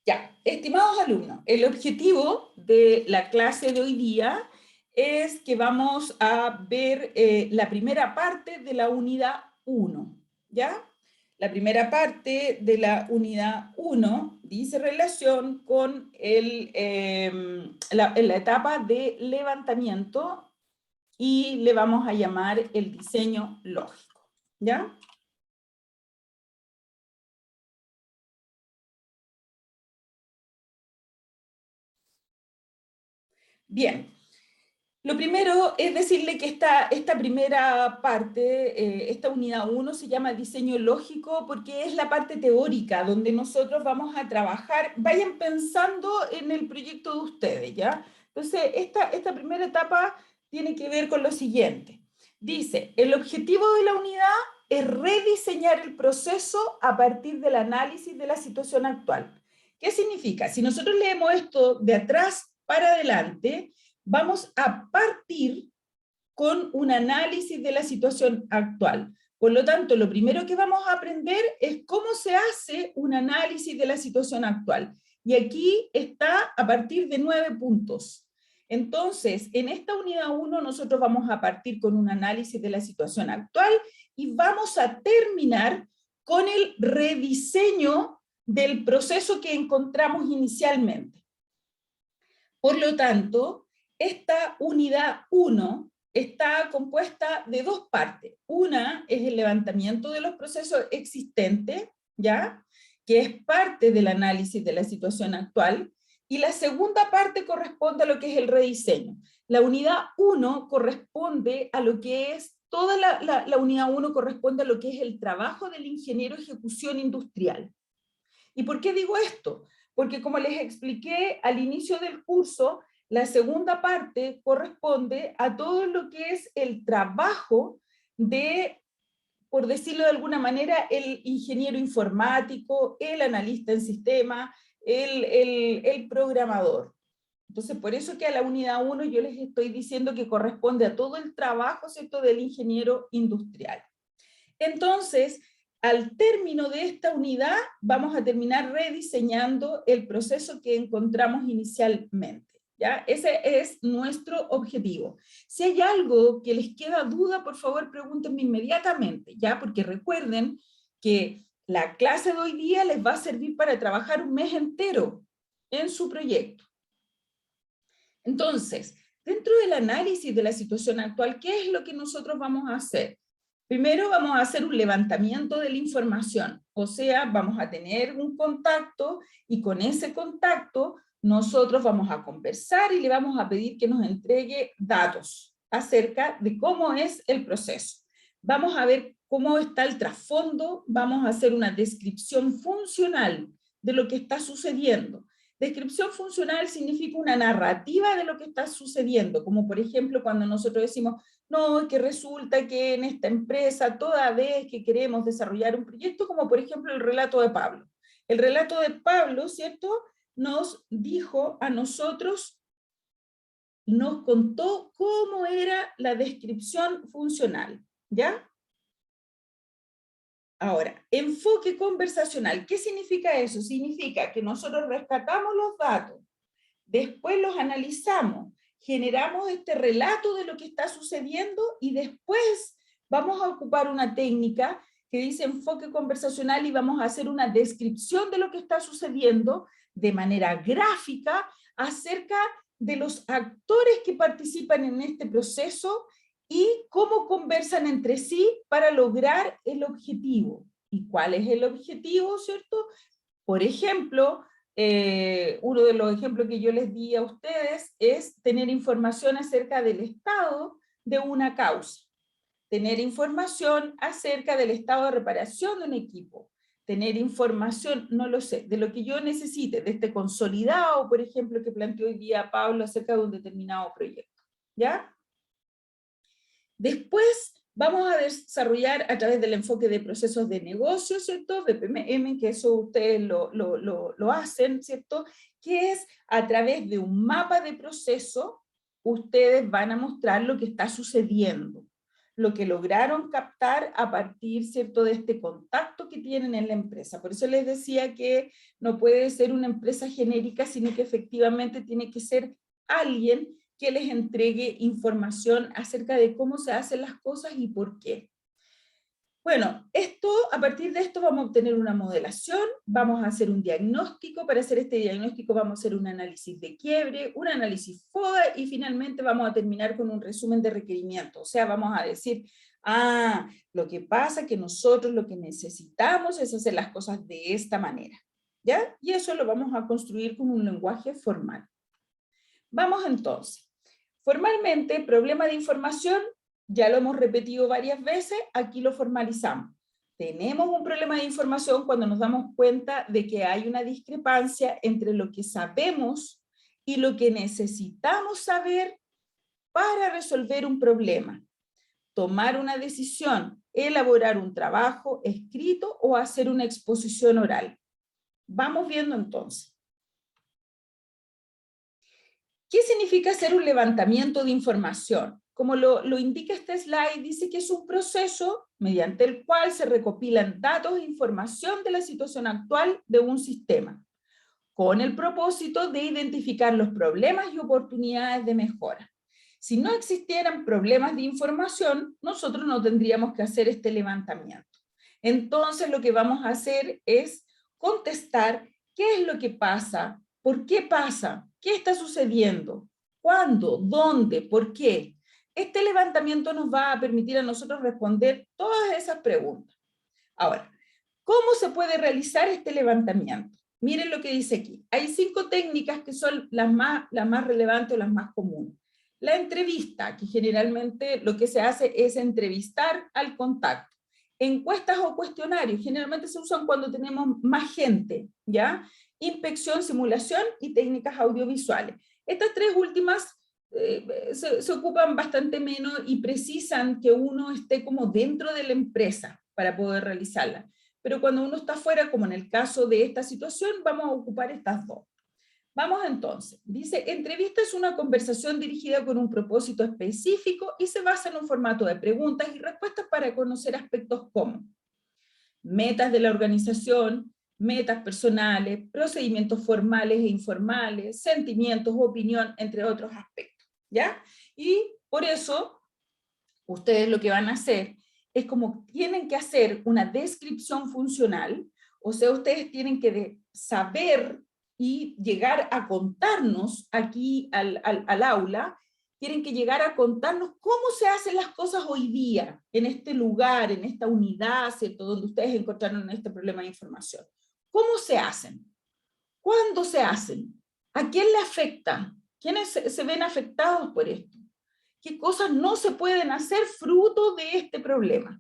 Ya, estimados alumnos, el objetivo de la clase de hoy día es que vamos a ver la primera parte de la unidad 1, ¿ya? La primera parte de la unidad 1 dice relación con la etapa de levantamiento y le vamos a llamar el diseño lógico, ¿ya? Bien. Lo primero es decirle que esta primera parte, esta unidad 1 se llama diseño lógico porque es la parte teórica donde nosotros vamos a trabajar. Vayan pensando en el proyecto de ustedes, ¿ya? Entonces, esta primera etapa tiene que ver con lo siguiente. Dice, el objetivo de la unidad es rediseñar el proceso a partir del análisis de la situación actual. ¿Qué significa? Si nosotros leemos esto de atrás para adelante, vamos a partir con un análisis de la situación actual. Por lo tanto, lo primero que vamos a aprender es cómo se hace un análisis de la situación actual. Y aquí está a partir de 9 puntos. Entonces, en esta unidad 1 nosotros vamos a partir con un análisis de la situación actual y vamos a terminar con el rediseño del proceso que encontramos inicialmente. Por lo tanto, esta unidad 1 está compuesta de dos partes. Una es el levantamiento de los procesos existentes, ¿ya? Que es parte del análisis de la situación actual, y la segunda parte corresponde a lo que es el rediseño. La unidad 1 corresponde a lo que es, toda la unidad 1 corresponde a lo que es el trabajo del ingeniero ejecución industrial. ¿Y por qué digo esto? Porque como les expliqué al inicio del curso, la segunda parte corresponde a todo lo que es el trabajo de, por decirlo de alguna manera, el ingeniero informático, el analista en sistema, el programador. Entonces, por eso que a la unidad 1 yo les estoy diciendo que corresponde a todo el trabajo, ¿cierto?, del ingeniero industrial. Entonces, al término de esta unidad, vamos a terminar rediseñando el proceso que encontramos inicialmente, ¿ya? Ese es nuestro objetivo. Si hay algo que les queda duda, por favor, pregúntenme inmediatamente, ¿ya? Porque recuerden que la clase de hoy día les va a servir para trabajar un mes entero en su proyecto. Entonces, dentro del análisis de la situación actual, ¿qué es lo que nosotros vamos a hacer? Primero vamos a hacer un levantamiento de la información, o sea, vamos a tener un contacto y con ese contacto nosotros vamos a conversar y le vamos a pedir que nos entregue datos acerca de cómo es el proceso. Vamos a ver cómo está el trasfondo, vamos a hacer una descripción funcional de lo que está sucediendo. Descripción funcional significa una narrativa de lo que está sucediendo, como por ejemplo cuando nosotros decimos, no, que resulta que en esta empresa, toda vez que queremos desarrollar un proyecto, como por ejemplo el relato de Pablo. El relato de Pablo, ¿cierto?, nos dijo a nosotros, nos contó cómo era la descripción funcional, ¿ya? Ahora, enfoque conversacional, ¿qué significa eso? Significa que nosotros rescatamos los datos, después los analizamos, generamos este relato de lo que está sucediendo y después vamos a ocupar una técnica que dice enfoque conversacional y vamos a hacer una descripción de lo que está sucediendo de manera gráfica acerca de los actores que participan en este proceso y cómo conversan entre sí para lograr el objetivo. ¿Y cuál es el objetivo, cierto? Por ejemplo, uno de los ejemplos que yo les di a ustedes es tener información acerca del estado de una causa, tener información acerca del estado de reparación de un equipo, tener información, no lo sé, de lo que yo necesite, de este consolidado, por ejemplo, que planteó hoy día Pablo acerca de un determinado proyecto, ¿ya? Después vamos a desarrollar a través del enfoque de procesos de negocio, ¿cierto? De PMM, que eso ustedes lo hacen, ¿cierto? Que es a través de un mapa de proceso, ustedes van a mostrar lo que está sucediendo. lo que lograron captar a partir, ¿cierto?, de este contacto que tienen en la empresa. Por eso les decía que no puede ser una empresa genérica, sino que efectivamente tiene que ser alguien que les entregue información acerca de cómo se hacen las cosas y por qué. Bueno, a partir de esto vamos a obtener una modelación, vamos a hacer un diagnóstico, para hacer este diagnóstico vamos a hacer un análisis de quiebre, un análisis FODA y finalmente vamos a terminar con un resumen de requerimientos. O sea, vamos a decir, lo que pasa es que nosotros lo que necesitamos es hacer las cosas de esta manera, ¿ya? Y eso lo vamos a construir con un lenguaje formal. Vamos entonces. Formalmente, problema de información, ya lo hemos repetido varias veces, aquí lo formalizamos. Tenemos un problema de información cuando nos damos cuenta de que hay una discrepancia entre lo que sabemos y lo que necesitamos saber para resolver un problema, tomar una decisión, elaborar un trabajo escrito o hacer una exposición oral. Vamos viendo entonces. ¿Qué significa hacer un levantamiento de información? Como lo indica este slide, dice que es un proceso mediante el cual se recopilan datos e información de la situación actual de un sistema, con el propósito de identificar los problemas y oportunidades de mejora. Si no existieran problemas de información, nosotros no tendríamos que hacer este levantamiento. Entonces lo que vamos a hacer es contestar qué es lo que pasa, por qué pasa, qué está sucediendo, cuándo, dónde, por qué. Este levantamiento nos va a permitir a nosotros responder todas esas preguntas. Ahora, ¿cómo se puede realizar este levantamiento? Miren lo que dice aquí. Hay 5 técnicas que son las más relevantes o las más comunes. La entrevista, que generalmente lo que se hace es entrevistar al contacto. Encuestas o cuestionarios, generalmente se usan cuando tenemos más gente, ¿ya? Inspección, simulación y técnicas audiovisuales. Estas 3 últimas se ocupan bastante menos y precisan que uno esté como dentro de la empresa para poder realizarla. Pero cuando uno está fuera, como en el caso de esta situación, vamos a ocupar estas 2. Vamos entonces. Dice, entrevista es una conversación dirigida con un propósito específico y se basa en un formato de preguntas y respuestas para conocer aspectos como metas de la organización, metas personales, procedimientos formales e informales, sentimientos, opinión, entre otros aspectos, ¿ya? Y por eso, ustedes lo que van a hacer es como tienen que hacer una descripción funcional, o sea, ustedes tienen que saber y llegar a contarnos aquí al aula, tienen que llegar a contarnos cómo se hacen las cosas hoy día, en este lugar, en esta unidad, ¿cierto?, donde ustedes encontraron este problema de información. ¿Cómo se hacen? ¿Cuándo se hacen? ¿A quién le afecta? ¿Quiénes se ven afectados por esto? ¿Qué cosas no se pueden hacer fruto de este problema?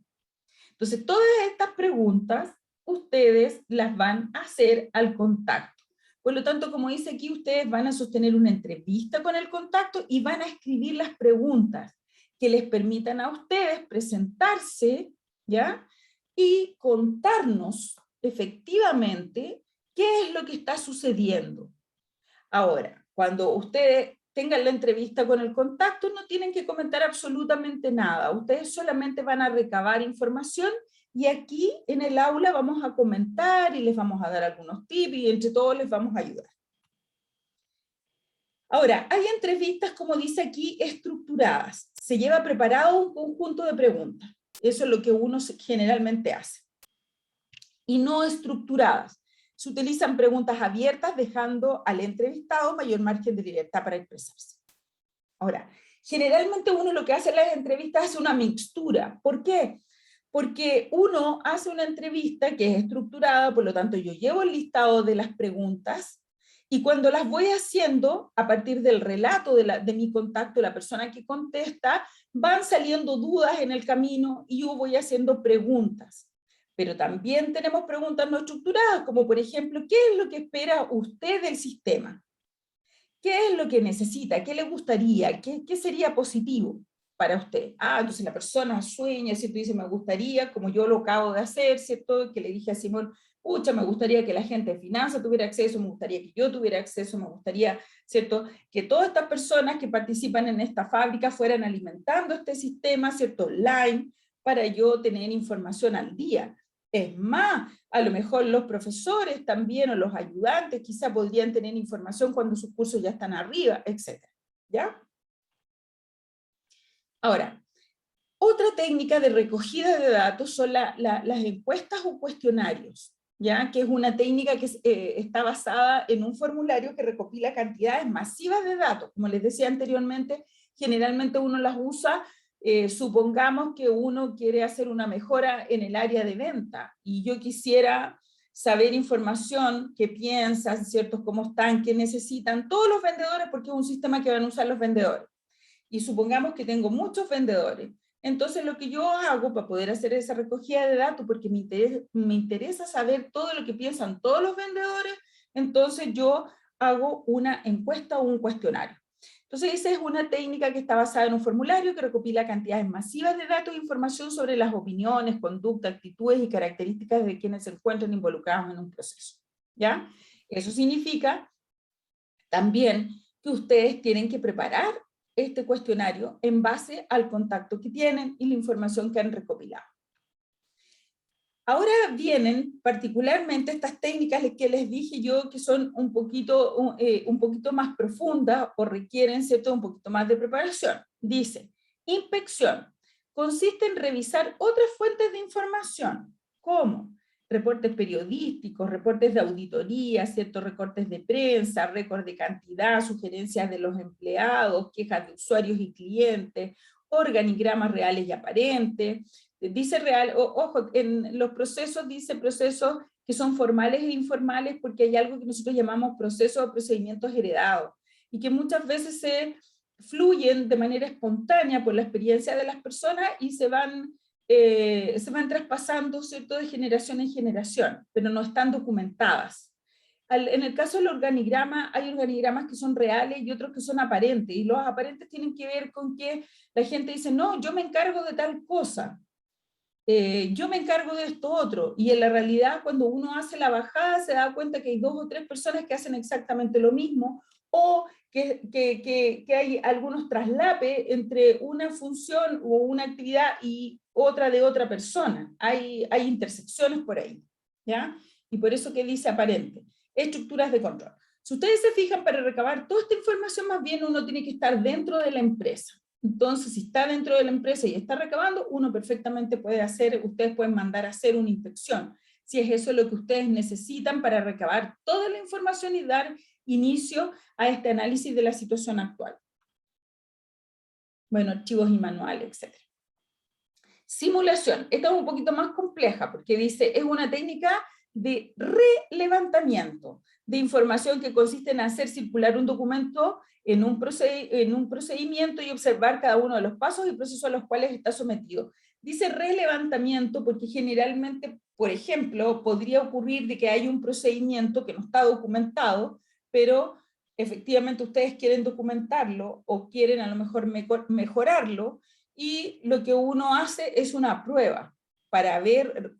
Entonces, todas estas preguntas ustedes las van a hacer al contacto. Por lo tanto, como dice aquí, ustedes van a sostener una entrevista con el contacto y van a escribir las preguntas que les permitan a ustedes presentarse, ¿ya? Y contarnos efectivamente qué es lo que está sucediendo. Ahora, cuando ustedes tengan la entrevista con el contacto, no tienen que comentar absolutamente nada. Ustedes solamente van a recabar información y aquí en el aula vamos a comentar y les vamos a dar algunos tips y entre todos les vamos a ayudar. Ahora, hay entrevistas, como dice aquí, estructuradas. Se lleva preparado un conjunto de preguntas. Eso es lo que uno generalmente hace. Y no estructuradas. Se utilizan preguntas abiertas, dejando al entrevistado mayor margen de libertad para expresarse. Ahora, generalmente uno lo que hace en las entrevistas es una mixtura. ¿Por qué? Porque uno hace una entrevista que es estructurada, por lo tanto yo llevo el listado de las preguntas y cuando las voy haciendo, a partir del relato de mi contacto, la persona que contesta, van saliendo dudas en el camino y yo voy haciendo preguntas. Pero también tenemos preguntas no estructuradas, como por ejemplo, ¿qué es lo que espera usted del sistema? ¿Qué es lo que necesita? ¿Qué le gustaría? ¿Qué sería positivo para usted? Entonces la persona sueña, ¿cierto? Dice, me gustaría, como yo lo acabo de hacer, ¿cierto? Que le dije a Simón, pucha, me gustaría que la gente de finanzas tuviera acceso, me gustaría que yo tuviera acceso, me gustaría, ¿cierto?, que todas estas personas que participan en esta fábrica fueran alimentando este sistema, ¿cierto?, online, para yo tener información al día. Es más, a lo mejor los profesores también, o los ayudantes, quizá podrían tener información cuando sus cursos ya están arriba, etc. ¿Ya? Ahora, otra técnica de recogida de datos son las encuestas o cuestionarios, ¿ya? Que es una técnica que está basada en un formulario que recopila cantidades masivas de datos. Como les decía anteriormente, generalmente uno las usa, supongamos que uno quiere hacer una mejora en el área de venta, y yo quisiera saber información, qué piensan, ¿cierto?, cómo están, qué necesitan, todos los vendedores, porque es un sistema que van a usar los vendedores. Y supongamos que tengo muchos vendedores. Entonces lo que yo hago para poder hacer esa recogida de datos, porque me interesa saber todo lo que piensan todos los vendedores, entonces yo hago una encuesta o un cuestionario. Entonces esa es una técnica que está basada en un formulario que recopila cantidades masivas de datos e información sobre las opiniones, conducta, actitudes y características de quienes se encuentran involucrados en un proceso. ¿Ya? Eso significa también que ustedes tienen que preparar este cuestionario en base al contacto que tienen y la información que han recopilado. Ahora vienen particularmente estas técnicas que les dije yo, que son un poquito más profundas o requieren, ¿cierto?, un poquito más de preparación. Dice, inspección. Consiste en revisar otras fuentes de información, como reportes periodísticos, reportes de auditoría, ciertos recortes de prensa, récord de cantidad, sugerencias de los empleados, quejas de usuarios y clientes, organigramas reales y aparentes. Dice real, ojo, en los procesos dice procesos que son formales e informales, porque hay algo que nosotros llamamos procesos o procedimientos heredados, y que muchas veces se fluyen de manera espontánea por la experiencia de las personas y se van traspasando, ¿cierto?, de generación en generación, pero no están documentadas. En el caso del organigrama, hay organigramas que son reales y otros que son aparentes, y los aparentes tienen que ver con que la gente dice, no, yo me encargo de tal cosa, yo me encargo de esto otro, y en la realidad cuando uno hace la bajada se da cuenta que hay 2 o 3 personas que hacen exactamente lo mismo, o que hay algunos traslapes entre una función o una actividad y otra de otra persona, hay intersecciones por ahí, ¿ya? Y por eso que dice aparente. Estructuras de control. Si ustedes se fijan, para recabar toda esta información, más bien uno tiene que estar dentro de la empresa. Entonces, si está dentro de la empresa y está recabando, uno perfectamente puede hacer, ustedes pueden mandar a hacer una inspección, si es eso lo que ustedes necesitan para recabar toda la información y dar inicio a este análisis de la situación actual. Bueno, archivos y manuales, etc. Simulación. Esta es un poquito más compleja porque dice, es una técnica de relevantamiento de información que consiste en hacer circular un documento en un procedimiento y observar cada uno de los pasos y procesos a los cuales está sometido. Dice relevantamiento porque generalmente, por ejemplo, podría ocurrir de que hay un procedimiento que no está documentado, pero efectivamente ustedes quieren documentarlo o quieren a lo mejor mejorarlo, y lo que uno hace es una prueba para ver,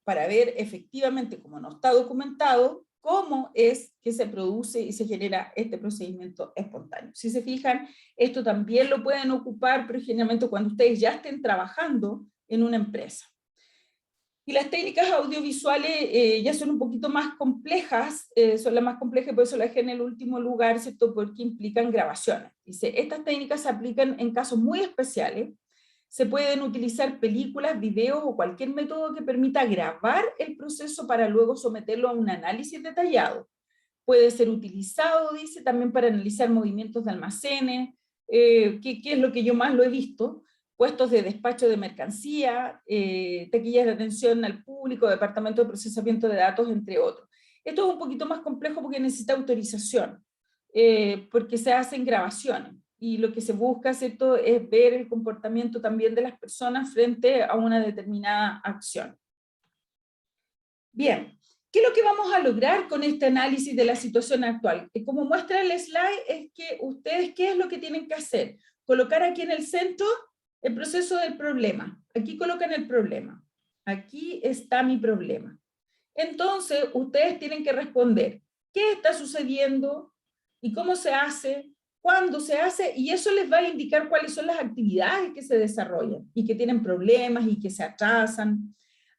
para ver efectivamente, como no está documentado, cómo es que se produce y se genera este procedimiento espontáneo. Si se fijan, esto también lo pueden ocupar, pero generalmente cuando ustedes ya estén trabajando en una empresa. Y las técnicas audiovisuales ya son un poquito más complejas, son las más complejas, por eso las dejé en el último lugar, ¿cierto?, porque implican grabaciones. Dice, estas técnicas se aplican en casos muy especiales, se pueden utilizar películas, videos o cualquier método que permita grabar el proceso para luego someterlo a un análisis detallado. Puede ser utilizado, dice, también para analizar movimientos de almacenes, que es lo que yo más lo he visto, puestos de despacho de mercancía, taquillas de atención al público, departamento de procesamiento de datos, entre otros. Esto es un poquito más complejo porque necesita autorización, porque se hacen grabaciones, y lo que se busca, ¿cierto?, es ver el comportamiento también de las personas frente a una determinada acción. Bien, ¿qué es lo que vamos a lograr con este análisis de la situación actual? Como muestra el slide, es que ustedes, ¿qué es lo que tienen que hacer? Colocar aquí en el centro el proceso del problema. Aquí colocan el problema. Aquí está mi problema. Entonces, ustedes tienen que responder qué está sucediendo y cómo se hace, cuándo se hace, y eso les va a indicar cuáles son las actividades que se desarrollan y que tienen problemas y que se atrasan.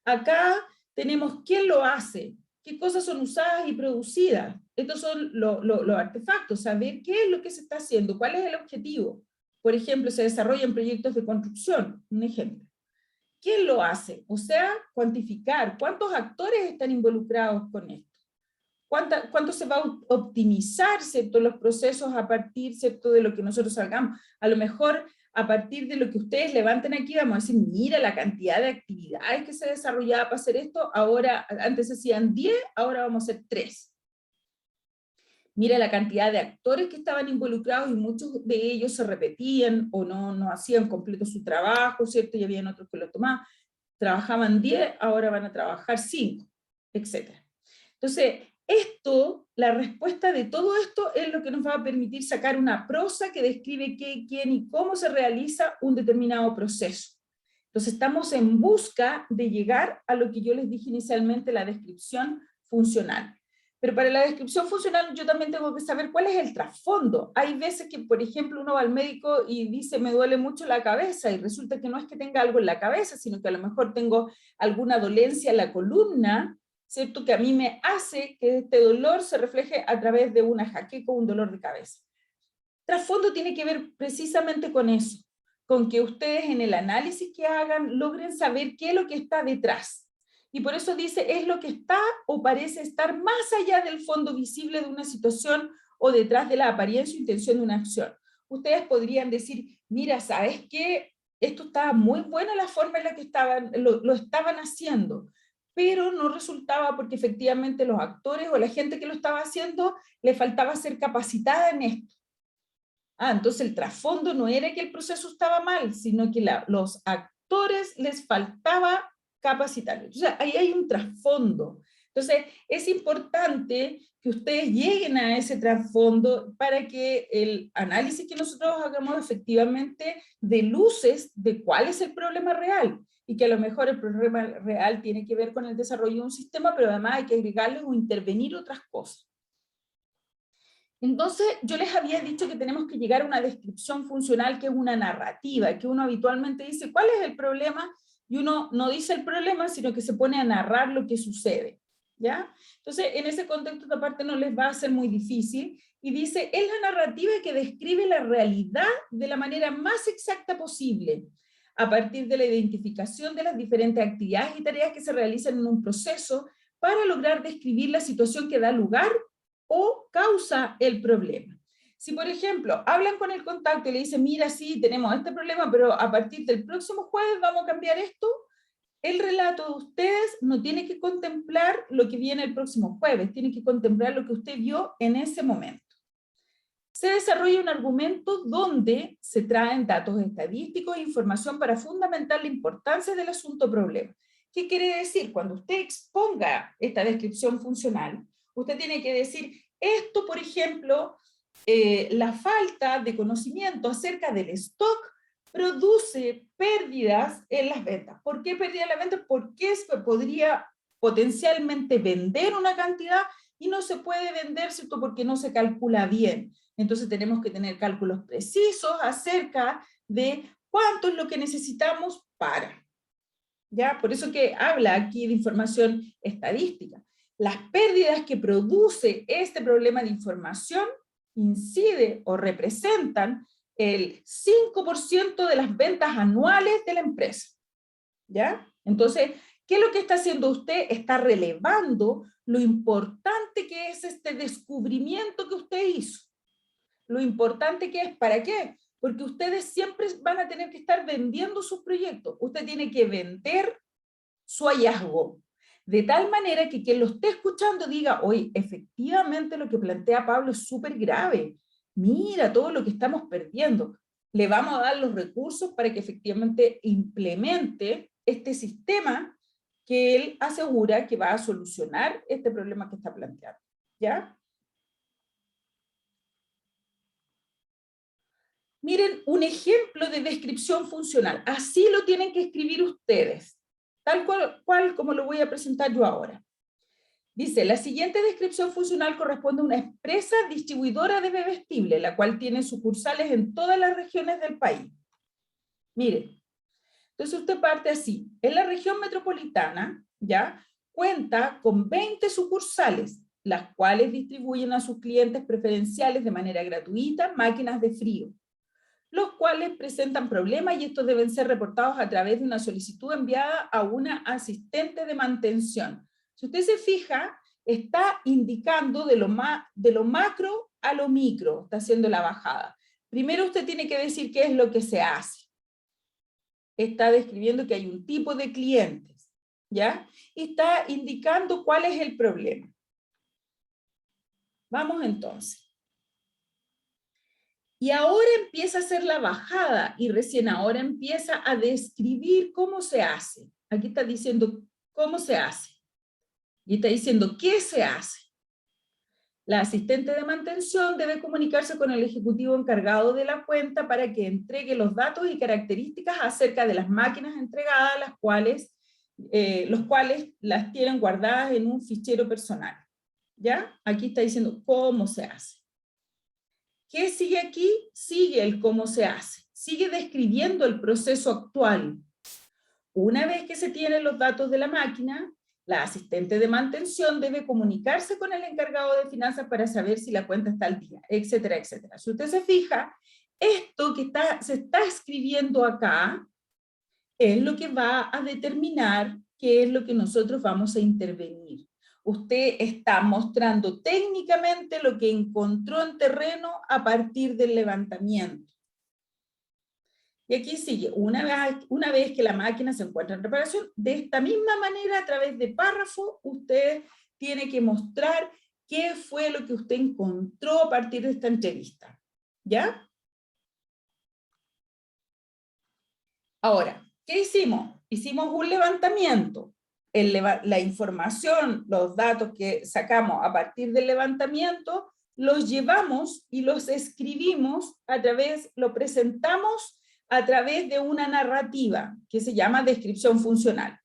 Acá tenemos quién lo hace, qué cosas son usadas y producidas. Estos son los artefactos, saber qué es lo que se está haciendo, cuál es el objetivo. Por ejemplo, se desarrollan proyectos de construcción, un ejemplo. ¿Quién lo hace? O sea, cuantificar cuántos actores están involucrados con esto. ¿Cuánto se va a optimizar, ¿cierto?, los procesos a partir, ¿cierto?, de lo que nosotros hagamos? A lo mejor, a partir de lo que ustedes levanten aquí, vamos a decir, mira la cantidad de actividades que se desarrollaba para hacer esto, ahora, antes hacían 10, ahora vamos a hacer 3. Mira la cantidad de actores que estaban involucrados y muchos de ellos se repetían o no hacían completo su trabajo, ¿cierto? Y habían otros que lo tomaban. Trabajaban 10, ahora van a trabajar 5, etc. Entonces, la respuesta de todo esto es lo que nos va a permitir sacar una prosa que describe qué, quién y cómo se realiza un determinado proceso. Entonces, estamos en busca de llegar a lo que yo les dije inicialmente, la descripción funcional. Pero para la descripción funcional yo también tengo que saber cuál es el trasfondo. Hay veces que, por ejemplo, uno va al médico y dice, me duele mucho la cabeza, y resulta que no es que tenga algo en la cabeza, sino que a lo mejor tengo alguna dolencia en la columna, ¿cierto?, que a mí me hace que este dolor se refleje a través de una jaqueca o un dolor de cabeza. Trasfondo tiene que ver precisamente con eso, con que ustedes en el análisis que hagan logren saber qué es lo que está detrás. Y por eso dice, es lo que está o parece estar más allá del fondo visible de una situación o detrás de la apariencia o intención de una acción. Ustedes podrían decir, mira, ¿sabes qué? Esto estaba muy buena la forma en la que lo estaban haciendo, pero no resultaba porque efectivamente los actores o la gente que lo estaba haciendo le faltaba ser capacitada en esto. Entonces el trasfondo no era que el proceso estaba mal, sino que los actores les faltaba capacitarlos. Entonces ahí hay un trasfondo. Entonces es importante que ustedes lleguen a ese trasfondo para que el análisis que nosotros hagamos efectivamente dé luces de cuál es el problema real, y que a lo mejor el problema real tiene que ver con el desarrollo de un sistema, pero además hay que agregarle o intervenir otras cosas. Entonces, yo les había dicho que tenemos que llegar a una descripción funcional, que es una narrativa, que uno habitualmente dice, ¿cuál es el problema? Y uno no dice el problema, sino que se pone a narrar lo que sucede, ¿ya? Entonces, en ese contexto, esta parte no les va a ser muy difícil, y dice, es la narrativa que describe la realidad de la manera más exacta posible, a partir de la identificación de las diferentes actividades y tareas que se realizan en un proceso, para lograr describir la situación que da lugar o causa el problema. Si, por ejemplo, hablan con el contacto y le dicen, mira, sí, tenemos este problema, pero a partir del próximo jueves vamos a cambiar esto, el relato de ustedes no tiene que contemplar lo que viene el próximo jueves, tiene que contemplar lo que usted vio en ese momento. Se desarrolla un argumento donde se traen datos estadísticos e información para fundamentar la importancia del asunto problema. ¿Qué quiere decir? Cuando usted exponga esta descripción funcional, usted tiene que decir, esto, por ejemplo, la falta de conocimiento acerca del stock produce pérdidas en las ventas. ¿Por qué pérdida en las ventas? Porque se podría potencialmente vender una cantidad y no se puede vender, ¿cierto?, porque no se calcula bien. Entonces tenemos que tener cálculos precisos acerca de cuánto es lo que necesitamos para. ¿Ya? Por eso que habla aquí de información estadística. Las pérdidas que produce este problema de información incide o representan el 5% de las ventas anuales de la empresa. ¿Ya? Entonces, ¿qué es lo que está haciendo usted? Está relevando lo importante que es este descubrimiento que usted hizo. Lo importante que es, ¿para qué? Porque ustedes siempre van a tener que estar vendiendo sus proyectos. Usted tiene que vender su hallazgo, de tal manera que quien lo esté escuchando diga, oye, efectivamente lo que plantea Pablo es súper grave. Mira todo lo que estamos perdiendo. Le vamos a dar los recursos para que efectivamente implemente este sistema que él asegura que va a solucionar este problema que está planteando. ¿Ya? Miren, un ejemplo de descripción funcional. Así lo tienen que escribir ustedes, tal cual como lo voy a presentar yo ahora. Dice, la siguiente descripción funcional corresponde a una empresa distribuidora de bebestible, la cual tiene sucursales en todas las regiones del país. Mire, entonces usted parte así. En la región metropolitana, ¿ya? Cuenta con 20 sucursales, las cuales distribuyen a sus clientes preferenciales de manera gratuita máquinas de frío, los cuales presentan problemas y estos deben ser reportados a través de una solicitud enviada a una asistente de mantención. Si usted se fija, está indicando de lo macro a lo micro, está haciendo la bajada. Primero usted tiene que decir qué es lo que se hace. Está describiendo que hay un tipo de clientes, ¿ya? Y está indicando cuál es el problema. Vamos entonces. Y ahora empieza a hacer la bajada y recién ahora empieza a describir cómo se hace. Aquí está diciendo cómo se hace. Y está diciendo qué se hace. La asistente de mantención debe comunicarse con el ejecutivo encargado de la cuenta para que entregue los datos y características acerca de las máquinas entregadas, los cuales las tienen guardadas en un fichero personal. ¿Ya? Aquí está diciendo cómo se hace. ¿Qué sigue aquí? Sigue el cómo se hace. Sigue describiendo el proceso actual. Una vez que se tienen los datos de la máquina, la asistente de mantención debe comunicarse con el encargado de finanzas para saber si la cuenta está al día, etcétera, etcétera. Si usted se fija, esto que se está escribiendo acá es lo que va a determinar qué es lo que nosotros vamos a intervenir. Usted está mostrando técnicamente lo que encontró en terreno a partir del levantamiento. Y aquí sigue, una vez que la máquina se encuentra en reparación, de esta misma manera, a través de párrafo, usted tiene que mostrar qué fue lo que usted encontró a partir de esta entrevista. ¿Ya? Ahora, ¿qué hicimos? Hicimos un levantamiento. La información, los datos que sacamos a partir del levantamiento, los llevamos y los escribimos lo presentamos a través de una narrativa que se llama descripción funcional.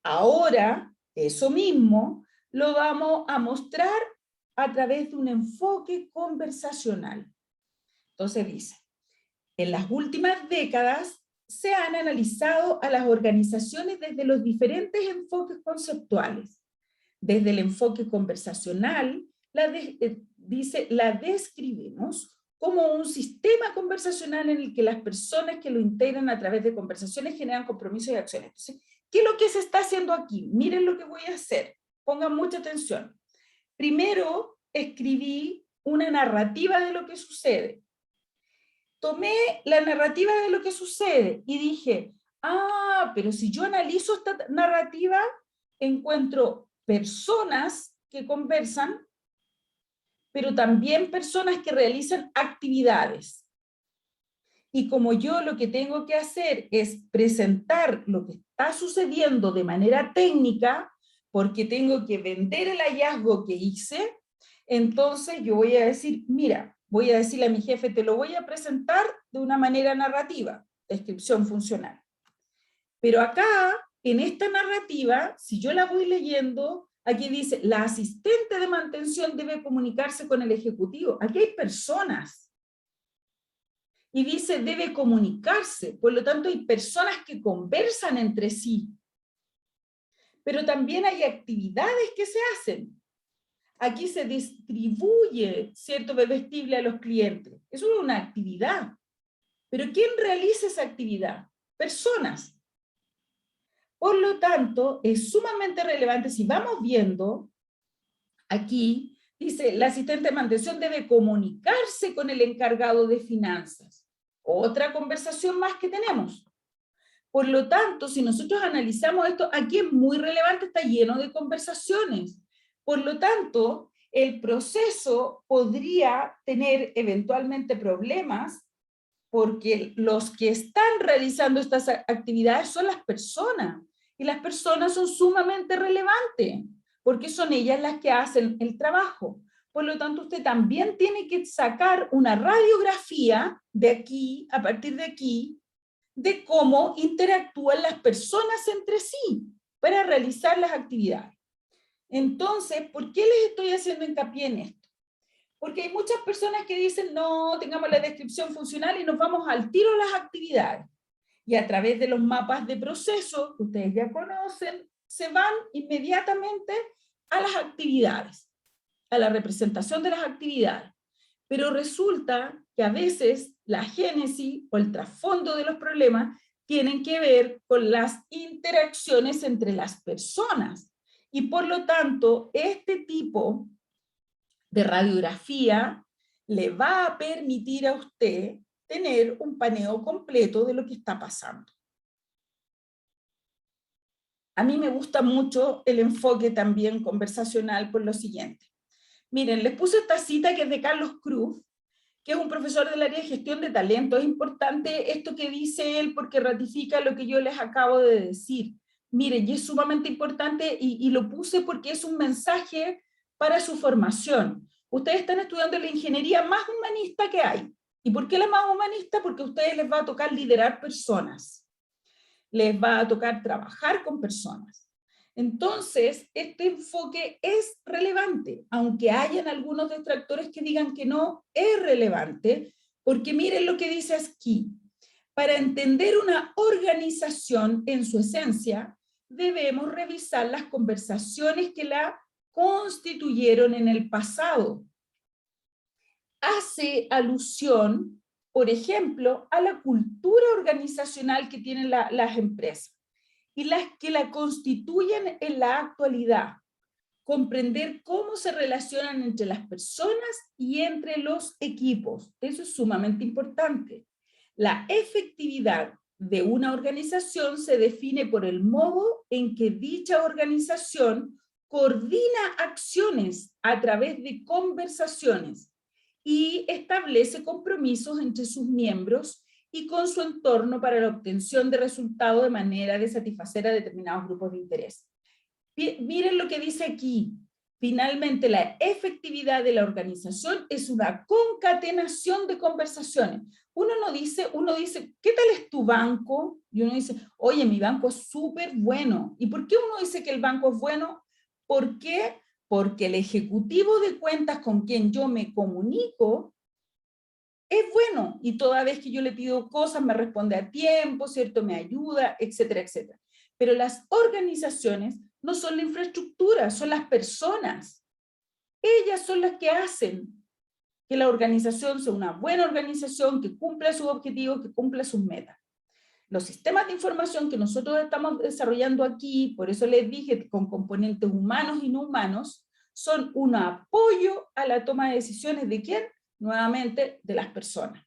Ahora, eso mismo lo vamos a mostrar a través de un enfoque conversacional. Entonces dice, en las últimas décadas se han analizado a las organizaciones desde los diferentes enfoques conceptuales. Desde el enfoque conversacional, la describimos como un sistema conversacional en el que las personas que lo integran a través de conversaciones generan compromisos y acciones. Entonces, ¿qué es lo que se está haciendo aquí? Miren lo que voy a hacer. Pongan mucha atención. Primero, escribí una narrativa de lo que sucede. Tomé la narrativa de lo que sucede y dije, pero si yo analizo esta narrativa, encuentro personas que conversan, pero también personas que realizan actividades. Y como yo lo que tengo que hacer es presentar lo que está sucediendo de manera técnica, porque tengo que vender el hallazgo que hice, entonces yo voy a decir, mira, voy a decirle a mi jefe, te lo voy a presentar de una manera narrativa, descripción funcional. Pero acá, en esta narrativa, si yo la voy leyendo, aquí dice, la asistente de mantención debe comunicarse con el ejecutivo. Aquí hay personas. Y dice, debe comunicarse. Por lo tanto, hay personas que conversan entre sí. Pero también hay actividades que se hacen. Aquí se distribuye cierto bebestible a los clientes. Eso es una actividad. Pero ¿quién realiza esa actividad? Personas. Por lo tanto, es sumamente relevante, si vamos viendo, aquí dice, la asistente de mantención debe comunicarse con el encargado de finanzas. Otra conversación más que tenemos. Por lo tanto, si nosotros analizamos esto, aquí es muy relevante, está lleno de conversaciones. Por lo tanto, el proceso podría tener eventualmente problemas porque los que están realizando estas actividades son las personas. Y las personas son sumamente relevantes, porque son ellas las que hacen el trabajo. Por lo tanto, usted también tiene que sacar una radiografía de aquí, a partir de aquí, de cómo interactúan las personas entre sí para realizar las actividades. Entonces, ¿por qué les estoy haciendo hincapié en esto? Porque hay muchas personas que dicen, no, tengamos la descripción funcional y nos vamos al tiro a las actividades. Y a través de los mapas de proceso, que ustedes ya conocen, se van inmediatamente a las actividades, a la representación de las actividades. Pero resulta que a veces la génesis o el trasfondo de los problemas tienen que ver con las interacciones entre las personas. Y por lo tanto, este tipo de radiografía le va a permitir a usted tener un paneo completo de lo que está pasando. A mí me gusta mucho el enfoque también conversacional por lo siguiente. Miren, les puse esta cita que es de Carlos Cruz, que es un profesor del área de gestión de talento. Es importante esto que dice él porque ratifica lo que yo les acabo de decir. Miren, y es sumamente importante y lo puse porque es un mensaje para su formación. Ustedes están estudiando la ingeniería más humanista que hay. ¿Y por qué la más humanista? Porque a ustedes les va a tocar liderar personas. Les va a tocar trabajar con personas. Entonces, este enfoque es relevante, aunque hayan algunos detractores que digan que no, es relevante, porque miren lo que dice aquí. Para entender una organización en su esencia, debemos revisar las conversaciones que la constituyeron en el pasado. Hace alusión, por ejemplo, a la cultura organizacional que tienen las empresas y las que la constituyen en la actualidad. Comprender cómo se relacionan entre las personas y entre los equipos. Eso es sumamente importante. La efectividad de una organización se define por el modo en que dicha organización coordina acciones a través de conversaciones y establece compromisos entre sus miembros y con su entorno para la obtención de resultados de manera de satisfacer a determinados grupos de interés. Miren lo que dice aquí. Finalmente, la efectividad de la organización es una concatenación de conversaciones. Uno dice, ¿qué tal es tu banco? Y uno dice, oye, mi banco es súper bueno. ¿Y por qué uno dice que el banco es bueno? ¿Por qué? Porque el ejecutivo de cuentas con quien yo me comunico es bueno, y toda vez que yo le pido cosas me responde a tiempo, ¿cierto? Me ayuda, etcétera, etcétera. Pero las organizaciones no son la infraestructura, son las personas. Ellas son las que hacen que la organización sea una buena organización, que cumpla sus objetivos, que cumpla sus metas. Los sistemas de información que nosotros estamos desarrollando aquí, por eso les dije, con componentes humanos y no humanos, son un apoyo a la toma de decisiones ¿de quién? Nuevamente, de las personas.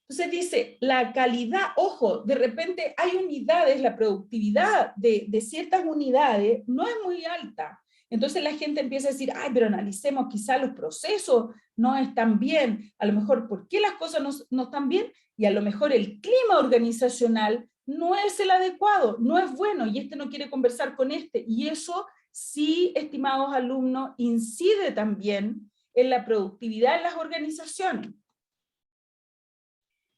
Entonces dice, la calidad, ojo, de repente hay unidades, la productividad de ciertas unidades no es muy alta. Entonces la gente empieza a decir, ay, pero analicemos, quizá los procesos no están bien, a lo mejor, ¿por qué las cosas no están bien? Y a lo mejor el clima organizacional no es el adecuado, no es bueno, y este no quiere conversar con este. Y eso sí, estimados alumnos, incide también en la productividad de las organizaciones.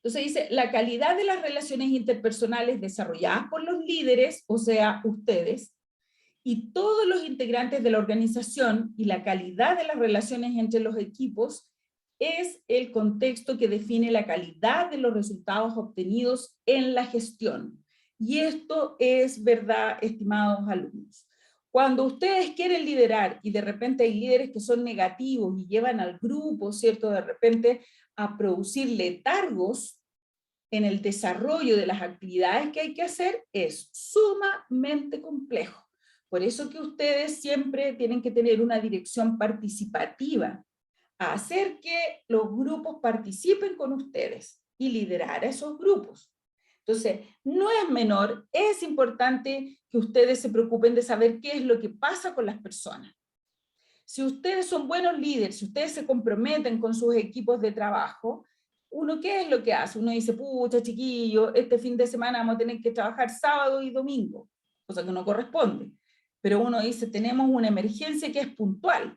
Entonces dice, la calidad de las relaciones interpersonales desarrolladas por los líderes, o sea, ustedes, y todos los integrantes de la organización, y la calidad de las relaciones entre los equipos, es el contexto que define la calidad de los resultados obtenidos en la gestión. Y esto es verdad, estimados alumnos. Cuando ustedes quieren liderar, y de repente hay líderes que son negativos y llevan al grupo, ¿cierto? De repente a producir letargos en el desarrollo de las actividades que hay que hacer, es sumamente complejo. Por eso que ustedes siempre tienen que tener una dirección participativa, a hacer que los grupos participen con ustedes y liderar a esos grupos. Entonces, no es menor, es importante que ustedes se preocupen de saber qué es lo que pasa con las personas. Si ustedes son buenos líderes, si ustedes se comprometen con sus equipos de trabajo, uno, ¿qué es lo que hace? Uno dice, pucha, chiquillo, este fin de semana vamos a tener que trabajar sábado y domingo, cosa que no corresponde. Pero uno dice, tenemos una emergencia que es puntual,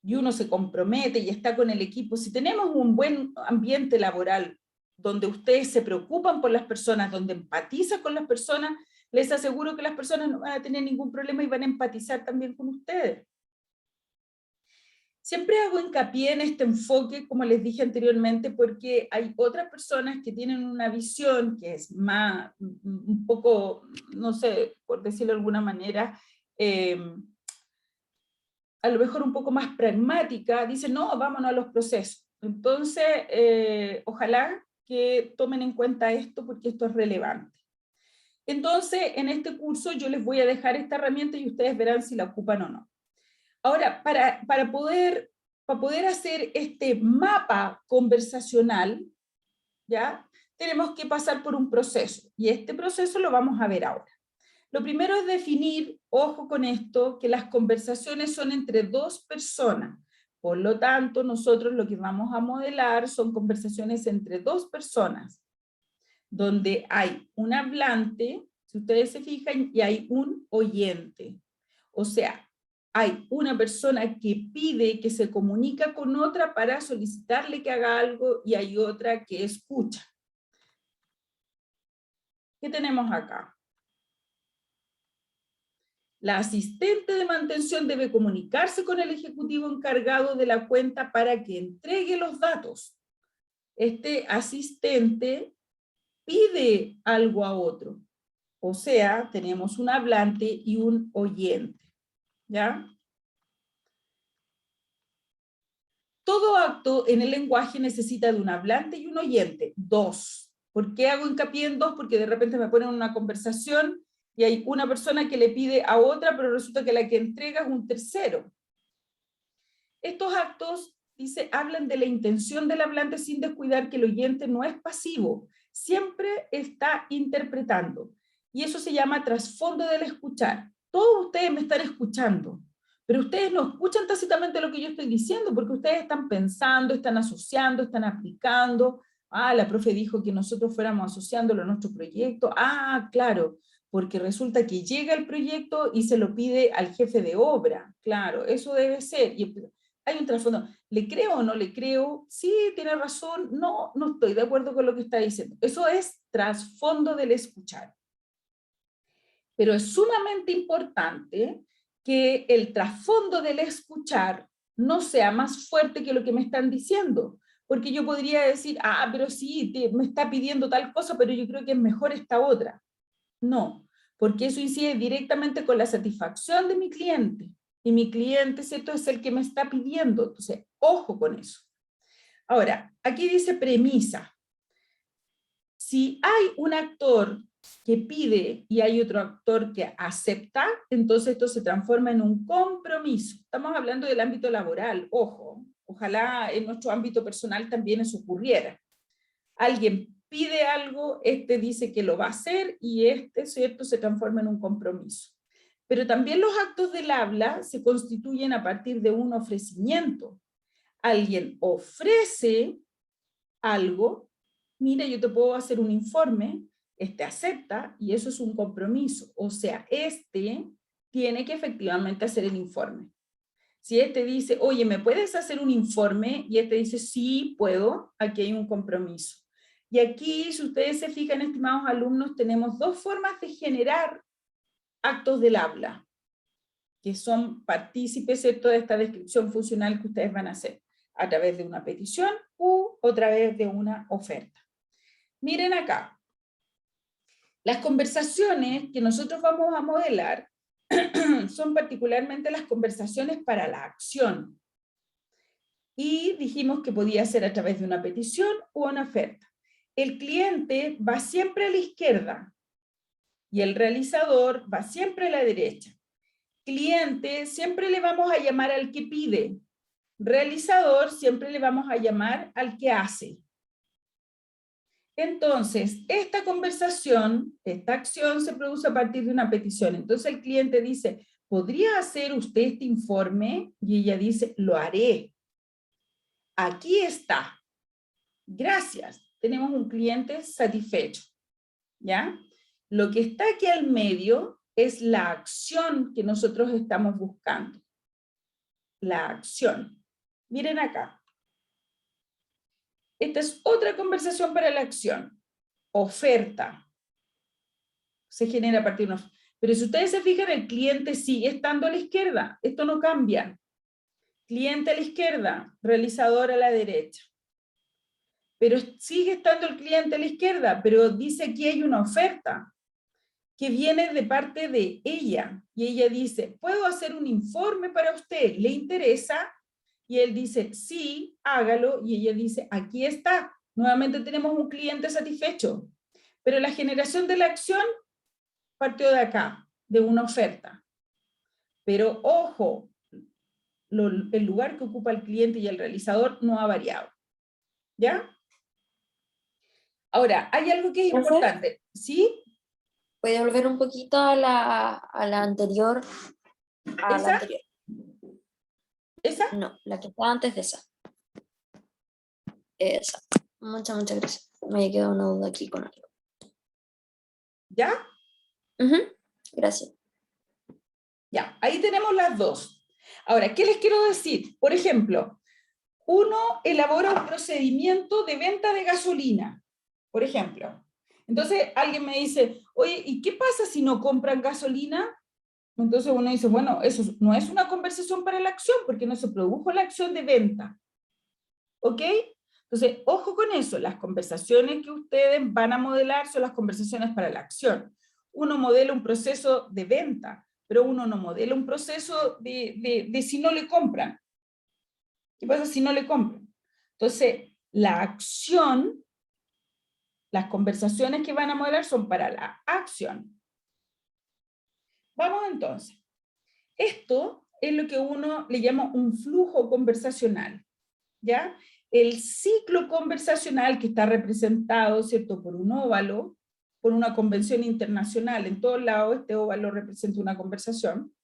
y uno se compromete y está con el equipo. Si tenemos un buen ambiente laboral, donde ustedes se preocupan por las personas, donde empatizan con las personas, les aseguro que las personas no van a tener ningún problema y van a empatizar también con ustedes. Siempre hago hincapié en este enfoque, como les dije anteriormente, porque hay otras personas que tienen una visión que es más, un poco, no sé, por decirlo de alguna manera, a lo mejor un poco más pragmática, dicen, no, vámonos a los procesos. Entonces, ojalá que tomen en cuenta esto porque esto es relevante. Entonces, en este curso yo les voy a dejar esta herramienta y ustedes verán si la ocupan o no. Ahora, para poder hacer este mapa conversacional, ¿ya? Tenemos que pasar por un proceso, y este proceso lo vamos a ver ahora. Lo primero es definir, ojo con esto, que las conversaciones son entre dos personas. Por lo tanto, nosotros lo que vamos a modelar son conversaciones entre dos personas, donde hay un hablante, si ustedes se fijan, y hay un oyente. O sea, hay una persona que pide, que se comunica con otra para solicitarle que haga algo, y hay otra que escucha. ¿Qué tenemos acá? La asistente de mantención debe comunicarse con el ejecutivo encargado de la cuenta para que entregue los datos. Este asistente pide algo a otro. O sea, tenemos un hablante y un oyente. ¿Ya? Todo acto en el lenguaje necesita de un hablante y un oyente. Dos. ¿Por qué hago hincapié en dos? Porque de repente me ponen una conversación y hay una persona que le pide a otra, pero resulta que la que entrega es un tercero. Estos actos, dice, hablan de la intención del hablante sin descuidar que el oyente no es pasivo, siempre está interpretando. Y eso se llama trasfondo del escuchar. Todos ustedes me están escuchando, pero ustedes no escuchan tácitamente lo que yo estoy diciendo, porque ustedes están pensando, están asociando, están aplicando. Ah, la profe dijo que nosotros fuéramos asociándolo a nuestro proyecto. Ah, claro, porque resulta que llega el proyecto y se lo pide al jefe de obra. Claro, eso debe ser. Y hay un trasfondo. ¿Le creo o no le creo? Sí, tiene razón. No, no estoy de acuerdo con lo que está diciendo. Eso es trasfondo del escuchar. Pero es sumamente importante que el trasfondo del escuchar no sea más fuerte que lo que me están diciendo. Porque yo podría decir, ah, pero sí, me está pidiendo tal cosa, pero yo creo que es mejor esta otra. No, porque eso incide directamente con la satisfacción de mi cliente. Y mi cliente, ¿cierto?, es el que me está pidiendo. Entonces, ojo con eso. Ahora, aquí dice premisa. Si hay un actor que pide y hay otro actor que acepta, entonces esto se transforma en un compromiso. Estamos hablando del ámbito laboral, ojo. Ojalá en nuestro ámbito personal también eso ocurriera. Alguien pide algo, este dice que lo va a hacer y este, ¿cierto?, se transforma en un compromiso. Pero también los actos del habla se constituyen a partir de un ofrecimiento. Alguien ofrece algo, mira, yo te puedo hacer un informe, este acepta y eso es un compromiso. O sea, este tiene que efectivamente hacer el informe. Si este dice, oye, ¿me puedes hacer un informe? Y este dice, sí, puedo, aquí hay un compromiso. Y aquí, si ustedes se fijan, estimados alumnos, tenemos dos formas de generar actos del habla, que son partícipes, ¿cierto?, de esta descripción funcional que ustedes van a hacer, a través de una petición u a través de una oferta. Miren acá, las conversaciones que nosotros vamos a modelar son particularmente las conversaciones para la acción. Y dijimos que podía ser a través de una petición o una oferta. El cliente va siempre a la izquierda y el realizador va siempre a la derecha. Cliente siempre le vamos a llamar al que pide. Realizador siempre le vamos a llamar al que hace. Entonces, esta conversación, esta acción se produce a partir de una petición. Entonces el cliente dice, ¿podría hacer usted este informe? Y ella dice, lo haré. Aquí está. Gracias. Tenemos un cliente satisfecho. ¿Ya? Lo que está aquí al medio es la acción que nosotros estamos buscando. La acción. Miren acá. Esta es otra conversación para la acción. Oferta. se genera a partir de una oferta. Pero si ustedes se fijan, el cliente sigue estando a la izquierda, esto no cambia. Cliente a la izquierda, realizador a la derecha. Pero sigue estando el cliente a la izquierda, pero dice aquí hay una oferta que viene de parte de ella, y ella dice, ¿puedo hacer un informe para usted? ¿Le interesa? Y él dice, sí, hágalo, y ella dice, aquí está, nuevamente tenemos un cliente satisfecho, pero la generación de la acción partió de acá, de una oferta. Pero ojo, el lugar que ocupa el cliente y el realizador no ha variado, ¿ya? Ahora, hay algo que es importante, ¿sí? ¿Puede volver un poquito a la anterior? A ¿Esa? la anterior. ¿Esa? No, la que estaba antes de esa. Esa. Muchas gracias. Me había quedado una duda aquí con algo. ¿Ya? Gracias. Ya, ahí tenemos las dos. Ahora, ¿qué les quiero decir? Por ejemplo, uno elabora un procedimiento de venta de gasolina, por ejemplo. Entonces alguien me dice, oye, ¿y qué pasa si no compran gasolina? Entonces uno dice, bueno, eso no es una conversación para la acción, porque no se produjo la acción de venta. ¿Ok? Entonces, ojo con eso, las conversaciones que ustedes van a modelar son las conversaciones para la acción. Uno modela un proceso de venta, pero uno no modela un proceso de si no le compran. ¿Qué pasa si no le compran? Entonces, la acción, las conversaciones que van a modelar son para la acción. Vamos entonces. Esto es lo que uno le llama un flujo conversacional, ¿ya? El ciclo conversacional que está representado, ¿cierto?, por un óvalo, por una convención internacional. En todos lados este óvalo representa una conversación.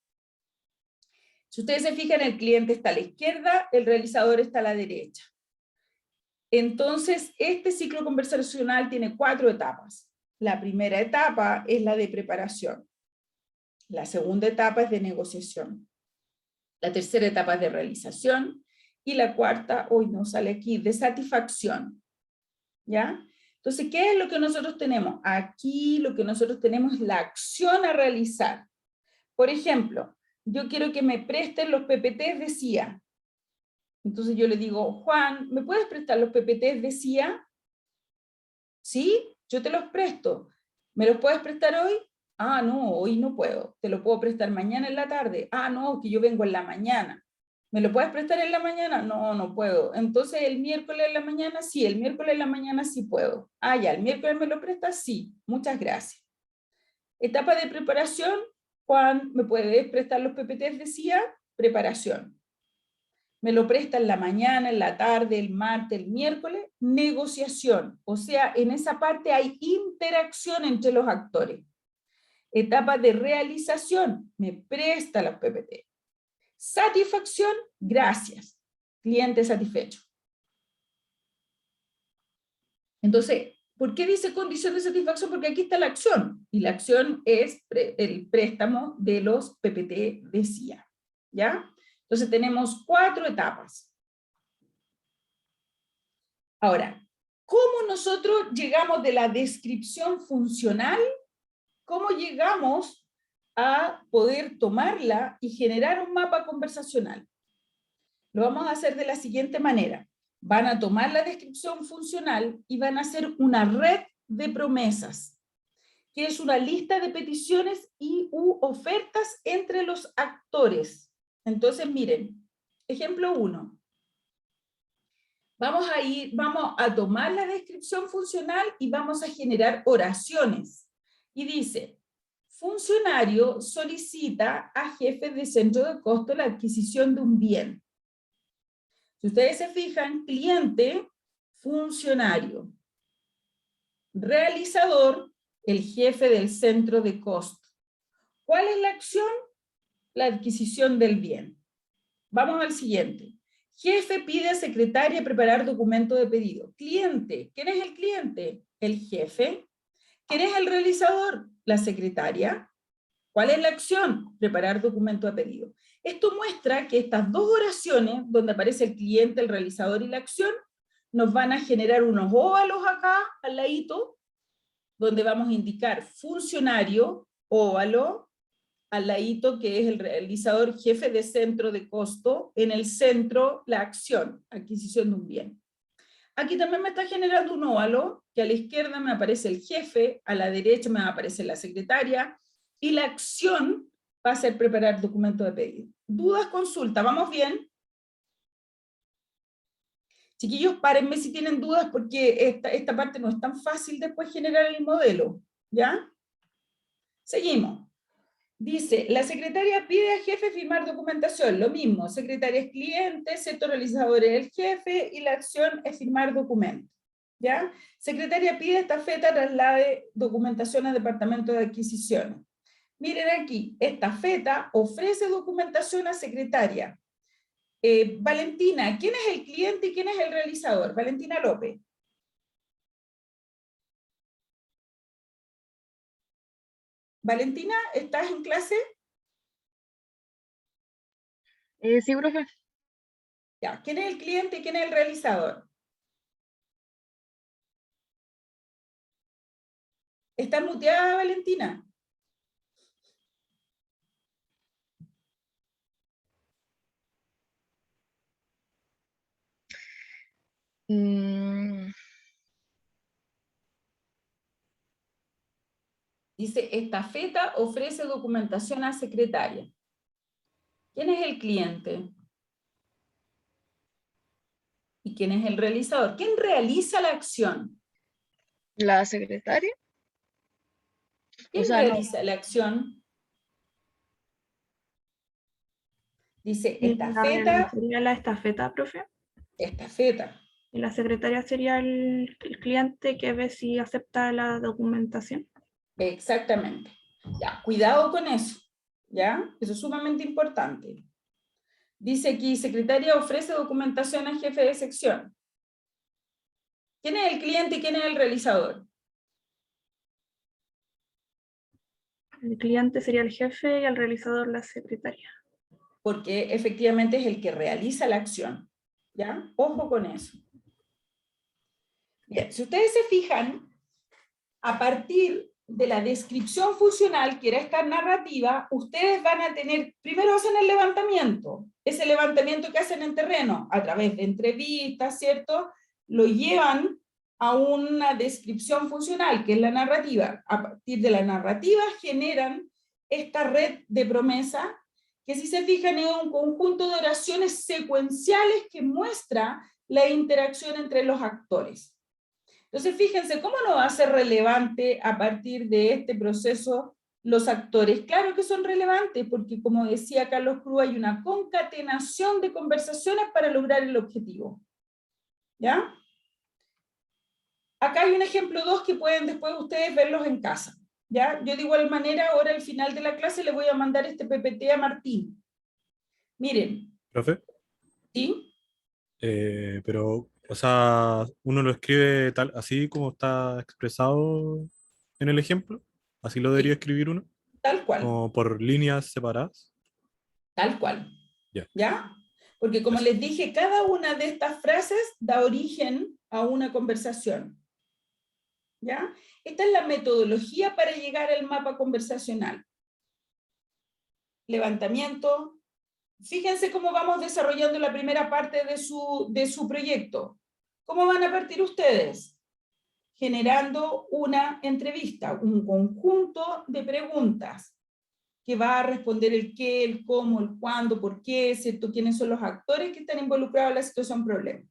Si ustedes se fijan, el cliente está a la izquierda, el realizador está a la derecha. Entonces, este ciclo conversacional tiene 4 etapas. La primera etapa es la de preparación. La segunda etapa es de negociación. La tercera etapa es de realización. Y la cuarta, hoy no sale aquí, de satisfacción. ¿Ya? Entonces, ¿qué es lo que nosotros tenemos? Aquí lo que nosotros tenemos es la acción a realizar. Por ejemplo, yo quiero que me presten los PPTs de CIA. Entonces yo le digo, Juan, ¿me puedes prestar los PPTs de CIA? Sí, yo te los presto. ¿Me los puedes prestar hoy? Ah, no, hoy no puedo. Te lo puedo prestar mañana en la tarde. Ah, no, que yo vengo en la mañana. ¿Me lo puedes prestar en la mañana? No, no puedo. Entonces, ¿el miércoles en la mañana? Sí, el miércoles en la mañana sí puedo. Ah, ya, ¿el miércoles me lo prestas? Sí, muchas gracias. Etapa de preparación. Juan, ¿me puedes prestar los PPTs de CIA? Preparación. Me lo presta en la mañana, en la tarde, el martes, el miércoles, negociación. O sea, en esa parte hay interacción entre los actores. Etapa de realización, me presta los PPT. Satisfacción, gracias. Cliente satisfecho. Entonces, ¿por qué dice condición de satisfacción? Porque aquí está la acción, y la acción es el préstamo de los PPT de CIA. ¿Ya? Entonces tenemos 4 etapas. Ahora, ¿cómo nosotros llegamos de la descripción funcional? ¿Cómo llegamos a poder tomarla y generar un mapa conversacional? Lo vamos a hacer de la siguiente manera. Van a tomar la descripción funcional y van a hacer una red de promesas, que es una lista de peticiones y u ofertas entre los actores. Entonces, miren, ejemplo 1. Vamos a tomar la descripción funcional y vamos a generar oraciones. Y dice, funcionario solicita a jefe de centro de costo la adquisición de un bien. Si ustedes se fijan, cliente, funcionario. Realizador, el jefe del centro de costo. ¿Cuál es la acción? La adquisición del bien. Vamos al siguiente. Jefe pide a secretaria preparar documento de pedido. Cliente. ¿Quién es el cliente? El jefe. ¿Quién es el realizador? La secretaria. ¿Cuál es la acción? Preparar documento de pedido. Esto muestra que estas 2 oraciones, donde aparece el cliente, el realizador y la acción, nos van a generar unos óvalos acá, al ladito, donde vamos a indicar funcionario, óvalo, al ladito que es el realizador jefe de centro de costo, en el centro la acción, adquisición de un bien. Aquí también me está generando un óvalo, que a la izquierda me aparece el jefe, a la derecha me aparece la secretaria, y la acción va a ser preparar documento de pedido. ¿Dudas, consulta? ¿Vamos bien? Chiquillos, párenme si tienen dudas, porque esta parte no es tan fácil después generar el modelo, ¿ya? Seguimos. Dice, la secretaria pide al jefe firmar documentación, lo mismo, secretaria es cliente, sector realizador es el jefe, y la acción es firmar documento, ¿ya? Secretaria pide estafeta, traslade documentación al departamento de adquisiciones. Miren aquí, estafeta ofrece documentación a secretaria. Valentina, ¿quién es el cliente y quién es el realizador? Valentina López. Valentina, ¿estás en clase? Sí, profe. Ya. ¿Quién es el cliente y quién es el realizador? ¿Está muteada, Valentina? Mm, Dice, estafeta ofrece documentación a secretaria. ¿Quién es el cliente? ¿Y quién es el realizador? ¿Quién realiza la acción? la secretaria. O ¿Quién sea, no. realiza la acción? Dice, estafeta, Sería la estafeta, profe. estafeta. Y la secretaria sería el cliente que ve si acepta la documentación. Exactamente. Ya, cuidado con eso. ¿Ya? Eso es sumamente importante. Dice aquí, secretaria ofrece documentación al jefe de sección. ¿Quién es el cliente y quién es el realizador? El cliente sería el jefe y el realizador la secretaria. Porque efectivamente es el que realiza la acción. ¿Ya? Ojo con eso. Bien, si ustedes se fijan, a partir de la descripción funcional, que era esta narrativa, ustedes van a tener, primero hacen el levantamiento, ese levantamiento que hacen en terreno, a través de entrevistas, ¿cierto? Lo llevan a una descripción funcional, que es la narrativa. A partir de la narrativa generan esta red de promesa, que si se fijan es un conjunto de oraciones secuenciales que muestra la interacción entre los actores. Entonces, fíjense, ¿cómo no va a ser relevante a partir de este proceso los actores? Claro que son relevantes, porque como decía Carlos Cruz, hay una concatenación de conversaciones para lograr el objetivo. ¿Ya? Acá hay un ejemplo 2 que pueden después ustedes verlos en casa. ¿Ya? Yo de igual manera, ahora al final de la clase le voy a mandar este PPT a Martín. Miren. ¿Profe? ¿Sí? Pero, o sea, uno lo escribe tal, así como está expresado en el ejemplo, así lo debería Sí, escribir uno, tal cual. como por líneas separadas. Tal cual. Ya, ¿Ya? Porque como eso. les dije, cada una de estas frases da origen a una conversación. ¿Ya? Esta es la metodología para llegar al mapa conversacional. Levantamiento. Fíjense cómo vamos desarrollando la primera parte de su proyecto. ¿Cómo van a partir ustedes? Generando una entrevista, un conjunto de preguntas que va a responder el qué, el cómo, el cuándo, por qué, ¿cierto? ¿Quiénes son los actores que están involucrados en la situación problema?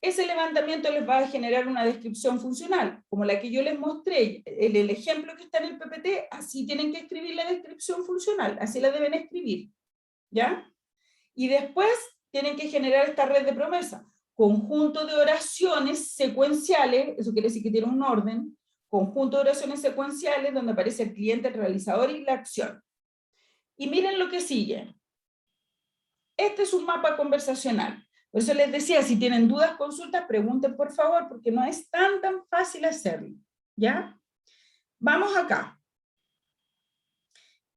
Ese levantamiento les va a generar una descripción funcional, como la que yo les mostré, el ejemplo que está en el PPT, así tienen que escribir la descripción funcional, así la deben escribir, ¿ya? Y después tienen que generar esta red de promesa, conjunto de oraciones secuenciales, eso quiere decir que tiene un orden, conjunto de oraciones secuenciales donde aparece el cliente, el realizador y la acción. Y miren lo que sigue. Este es un mapa conversacional. Por eso les decía, si tienen dudas, consultas, pregunten por favor, porque no es tan fácil hacerlo. ¿Ya? Vamos acá.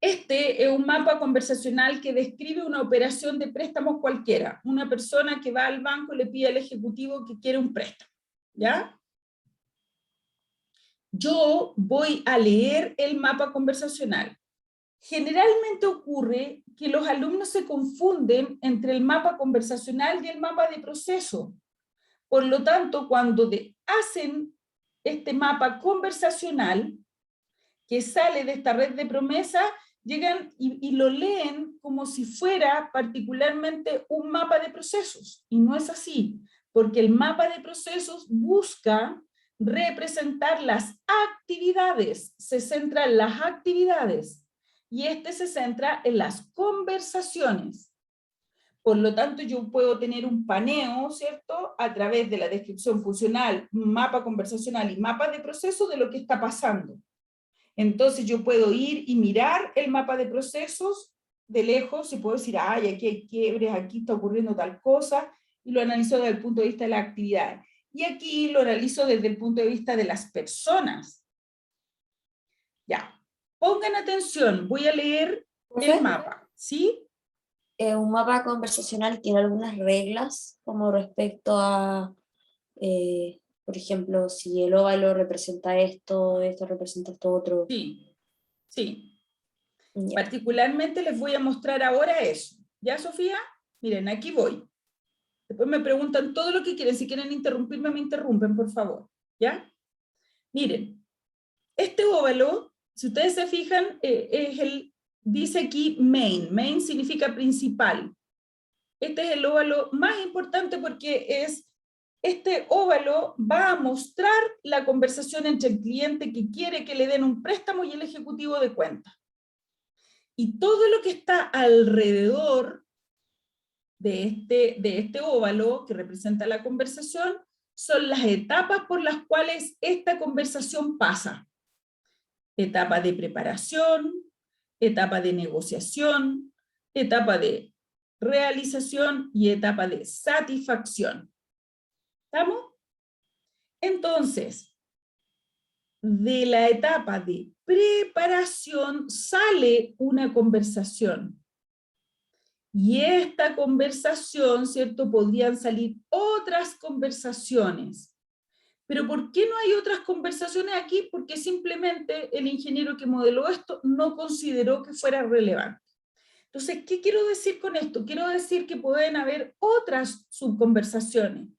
Este es un mapa conversacional que describe una operación de préstamos cualquiera. Una persona que va al banco le pide al ejecutivo que quiere un préstamo. ¿Ya? yo voy a leer el mapa conversacional. Generalmente ocurre que los alumnos se confunden entre el mapa conversacional y el mapa de proceso. Por lo tanto, cuando hacen este mapa conversacional, que sale de esta red de promesa, llegan y lo leen como si fuera particularmente un mapa de procesos. Y no es así, porque el mapa de procesos busca representar las actividades, se centra en las actividades, y este se centra en las conversaciones. Por lo tanto, yo puedo tener un paneo, ¿cierto?, a través de la descripción funcional, mapa conversacional y mapa de proceso de lo que está pasando. Entonces yo puedo ir y mirar el mapa de procesos de lejos y puedo decir, ay, aquí hay quiebres, aquí está ocurriendo tal cosa, y lo analizo desde el punto de vista de la actividad. Y aquí lo analizo desde el punto de vista de las personas. Ya, pongan atención, voy a leer el mapa, ¿sí? Un mapa conversacional tiene algunas reglas, como respecto a, por ejemplo, si el óvalo representa esto, esto representa esto otro. Sí, sí. Ya. Particularmente les voy a mostrar ahora eso. ¿Ya, Sofía? Miren, aquí voy. Después me preguntan todo lo que quieren. Si quieren interrumpirme, me interrumpen, por favor. ¿Ya? Miren, este óvalo, si ustedes se fijan, dice aquí main. Main significa principal. Este es el óvalo más importante porque este óvalo va a mostrar la conversación entre el cliente que quiere que le den un préstamo y el ejecutivo de cuenta. Y todo lo que está alrededor de este óvalo que representa la conversación son las etapas por las cuales esta conversación pasa. Etapa de preparación, etapa de negociación, etapa de realización y etapa de satisfacción. ¿Estamos? Entonces, de la etapa de preparación sale una conversación. Y esta conversación, ¿cierto? Podrían salir otras conversaciones. Pero ¿por qué no hay otras conversaciones aquí? Porque simplemente el ingeniero que modeló esto no consideró que fuera relevante. Entonces, ¿qué quiero decir con esto? Quiero decir que pueden haber otras subconversaciones,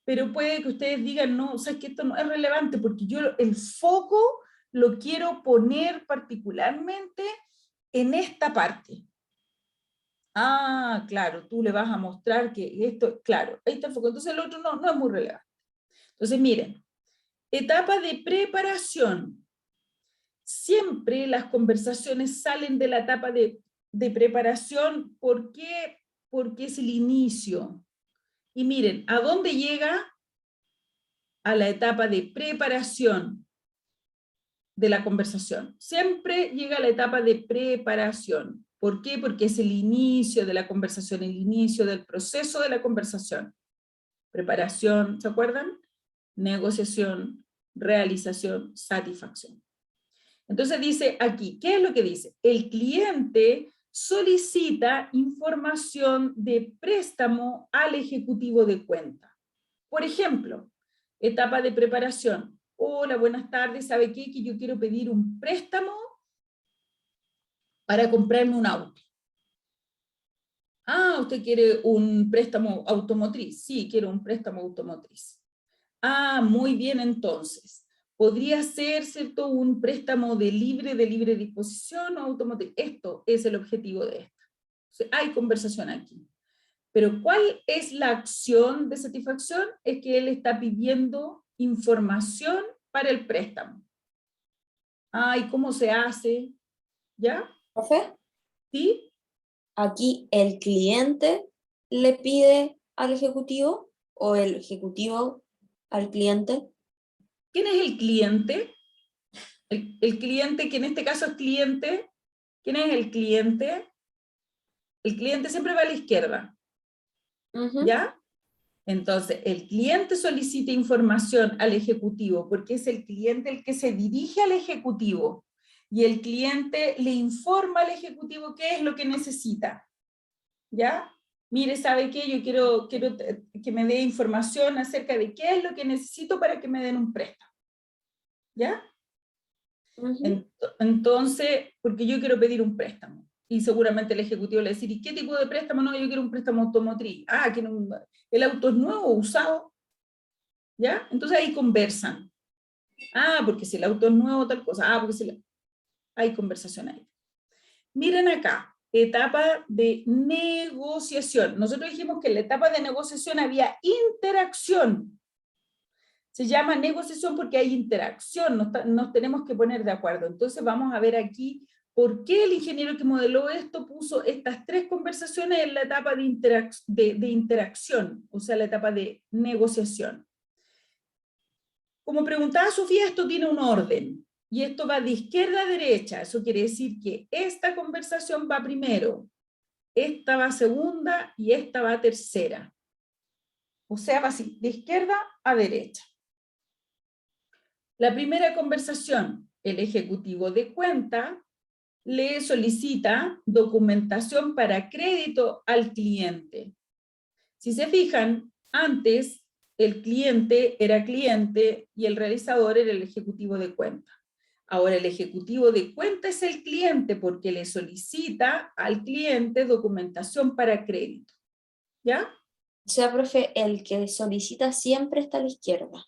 pero puede que ustedes digan, no, o sea, que esto no es relevante, porque yo el foco lo quiero poner particularmente en esta parte. Ah, claro, tú le vas a mostrar que esto, claro, ahí está el foco. Entonces el otro no es muy relevante. Entonces, miren, etapa de preparación. Siempre las conversaciones salen de la etapa de preparación. ¿Por qué? Porque es el inicio. Y miren, ¿a dónde llega? A la etapa de preparación de la conversación. Siempre llega a la etapa de preparación. ¿Por qué? Porque es el inicio de la conversación, el inicio del proceso de la conversación. Preparación, ¿se acuerdan? Negociación, realización, satisfacción. Entonces dice aquí, ¿qué es lo que dice? El cliente solicita información de préstamo al ejecutivo de cuenta. Por ejemplo, etapa de preparación. Hola, buenas tardes, ¿sabe qué? Que yo quiero pedir un préstamo para comprarme un auto. Ah, ¿usted quiere un préstamo automotriz? Sí, quiero un préstamo automotriz. Ah, muy bien, entonces. Podría ser, ¿cierto?, un préstamo de libre disposición o automotriz. Esto es el objetivo de esto. O sea, hay conversación aquí. Pero ¿cuál es la acción de satisfacción? Es que él está pidiendo información para el préstamo. Ah, ¿y cómo se hace? ¿Ya? ¿Profe? ¿Sí? Aquí el cliente le pide al ejecutivo o el ejecutivo al cliente. ¿Quién es el cliente? El cliente, que en este caso es cliente. ¿Quién es el cliente? El cliente siempre va a la izquierda. ¿Ya? Entonces, el cliente solicita información al ejecutivo porque es el cliente el que se dirige al ejecutivo y el cliente le informa al ejecutivo qué es lo que necesita. ¿Ya? Mire, ¿sabe qué? Yo quiero que me dé información acerca de qué es lo que necesito para que me den un préstamo. ¿Ya? Ujú. Entonces, porque yo quiero pedir un préstamo. Y seguramente el ejecutivo le va a decir, ¿y qué tipo de préstamo? No, yo quiero un préstamo automotriz. Ah, el auto es nuevo o usado. ¿Ya? Entonces ahí conversan. Ah, porque si el auto es nuevo, tal cosa. Ah, porque si hay conversación ahí. Miren acá, etapa de negociación. Nosotros dijimos que en la etapa de negociación había interacción. Se llama negociación porque hay interacción, nos tenemos que poner de acuerdo. Entonces vamos a ver aquí por qué el ingeniero que modeló esto puso estas 3 conversaciones en la etapa de interacción, o sea, la etapa de negociación. Como preguntaba Sofía, esto tiene un orden, y esto va de izquierda a derecha. Eso quiere decir que esta conversación va primero, esta va segunda y esta va tercera. O sea, va así, de izquierda a derecha. La primera conversación, el ejecutivo de cuenta le solicita documentación para crédito al cliente. Si se fijan, antes el cliente era cliente y el realizador era el ejecutivo de cuenta. Ahora el ejecutivo de cuenta es el cliente porque le solicita al cliente documentación para crédito. ¿Ya? O sea, profe, el que solicita siempre está a la izquierda.